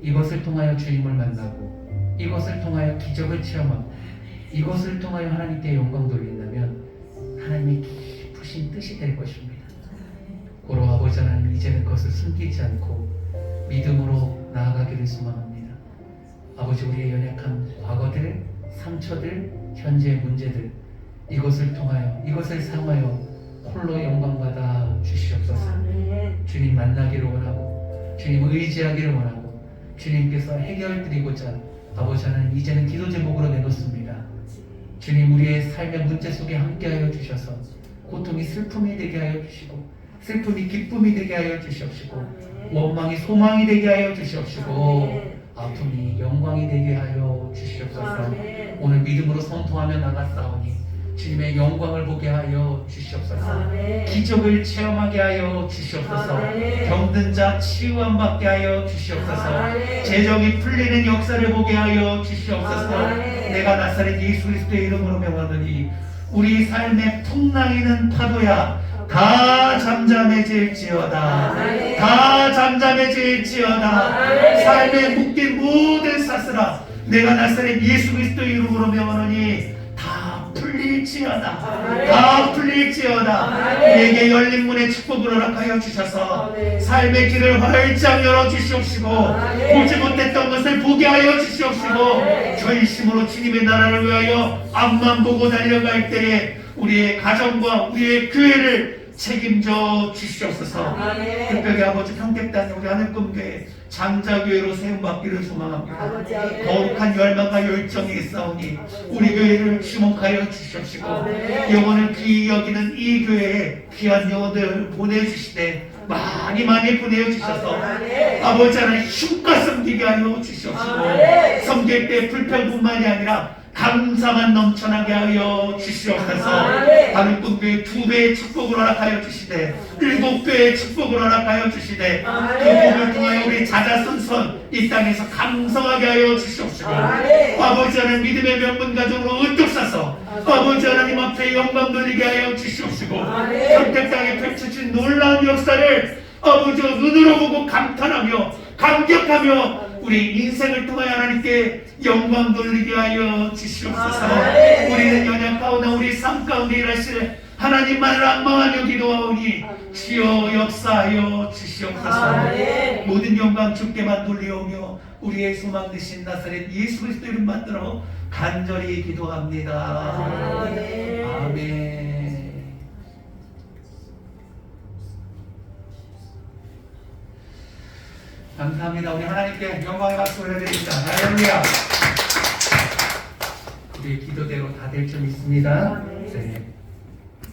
이것을 통하여 주님을 만나고, 이것을 통하여 기적을 체험하고, 이것을 통하여 하나님께 영광 돌린다면 하나님의 깊으신 뜻이 될 것입니다. 고로 아버지 하나님, 이제는 그것을 숨기지 않고 믿음으로 나아가기를 소망합니다. 아버지, 우리의 연약한 과거들, 상처들, 현재의 문제들, 이것을 통하여, 이것을 사용하여 홀로 영광받아 주시옵소서. 주님 만나기를 원하고, 주님 의지하기를 원하고, 주님께서 해결드리고자 아버지 하나님, 이제는 기도 제목으로 내놓습니다. 주님, 우리의 삶의 문제 속에 함께하여 주셔서 고통이 슬픔이 되게 하여 주시고, 슬픔이 기쁨이 되게 하여 주시옵시고, 원망이 소망이 되게 하여 주시옵시고, 아픔이 영광이 되게 하여 주시옵소서. 오늘 믿음으로 선포하며 나갔사오니 주님의 영광을 보게 하여 주시옵소서. 기적을 체험하게 하여 주시옵소서. 병든 자 치유함 받게 하여 주시옵소서. 재정이 풀리는 역사를 보게 하여 주시옵소서. 내가 나사렛 예수 그리스도의 이름으로 명하노니 우리 삶의 풍랑이는 파도야 다 잠잠해질지어다. 다 잠잠해질지어다. 삶에 묶인 모든 사슬아, 내가 나사렛 예수 그리스도의 이름으로 명하노니 다 풀릴지어다. 다 풀릴지어다. 우리에게 열린 문의 축복을 허락하여 주셔서 삶의 길을 활짝 열어주시옵시고, 보지 못했던 것을 보게 하여 주시옵시고, 전심으로 주님의 나라를 위하여 앞만 보고 달려갈 때에 우리의 가정과 우리의 교회를 책임져 주시옵소서. 특별히 아버지 평택단 우리 하늘꿈교회 장자교회로 세움받기를 소망합니다. 아버지, 아멘. 거룩한 열망과 열정이 있사오니 우리 교회를 주목하여 주시옵시고 영혼을 귀히 여기는 이 교회에 귀한 영혼들을 보내주시되 많이 보내어 주셔서 아버지 하나님 힘껏 섬기게 하여 주시옵시고 섬길 때 불평뿐만이 아니라 감사만 넘쳐나게 하여 주시옵소서. 하늘꿈교회 2배의 축복을 허락하여 주시되 7배의 축복을 허락하여 주시되 그 복을 통하여 우리 자자손손 이 땅에서 감성하게 하여 주시옵시고 아버지 하나님 믿음의 명문 가정으로 으뚝 서서 아버지 하나님 앞에 영광 돌리게 하여 주시옵시고 선택 땅에 펼쳐진 놀라운 역사를 아버지 눈으로 보고 감탄하며 감격하며 우리 인생을 통하여 하나님께 영광 돌리게 하여 주시옵소서. 우리는 연약하오나 우리 삶 가운데 일하실 하나님만을 악망하며 기도하오니 주여 역사하여 주시옵소서. 모든 영광 주께만 돌리오며 우리의 소망 되신 나사렛 예수 그리스도 이름 만들어 간절히 기도합니다. 아멘. 감사합니다. 우리 하나님께 영광의 박수 올려드립니다. 할렐루야. 우리의 기도대로 다 될 줄 믿습니다. 네.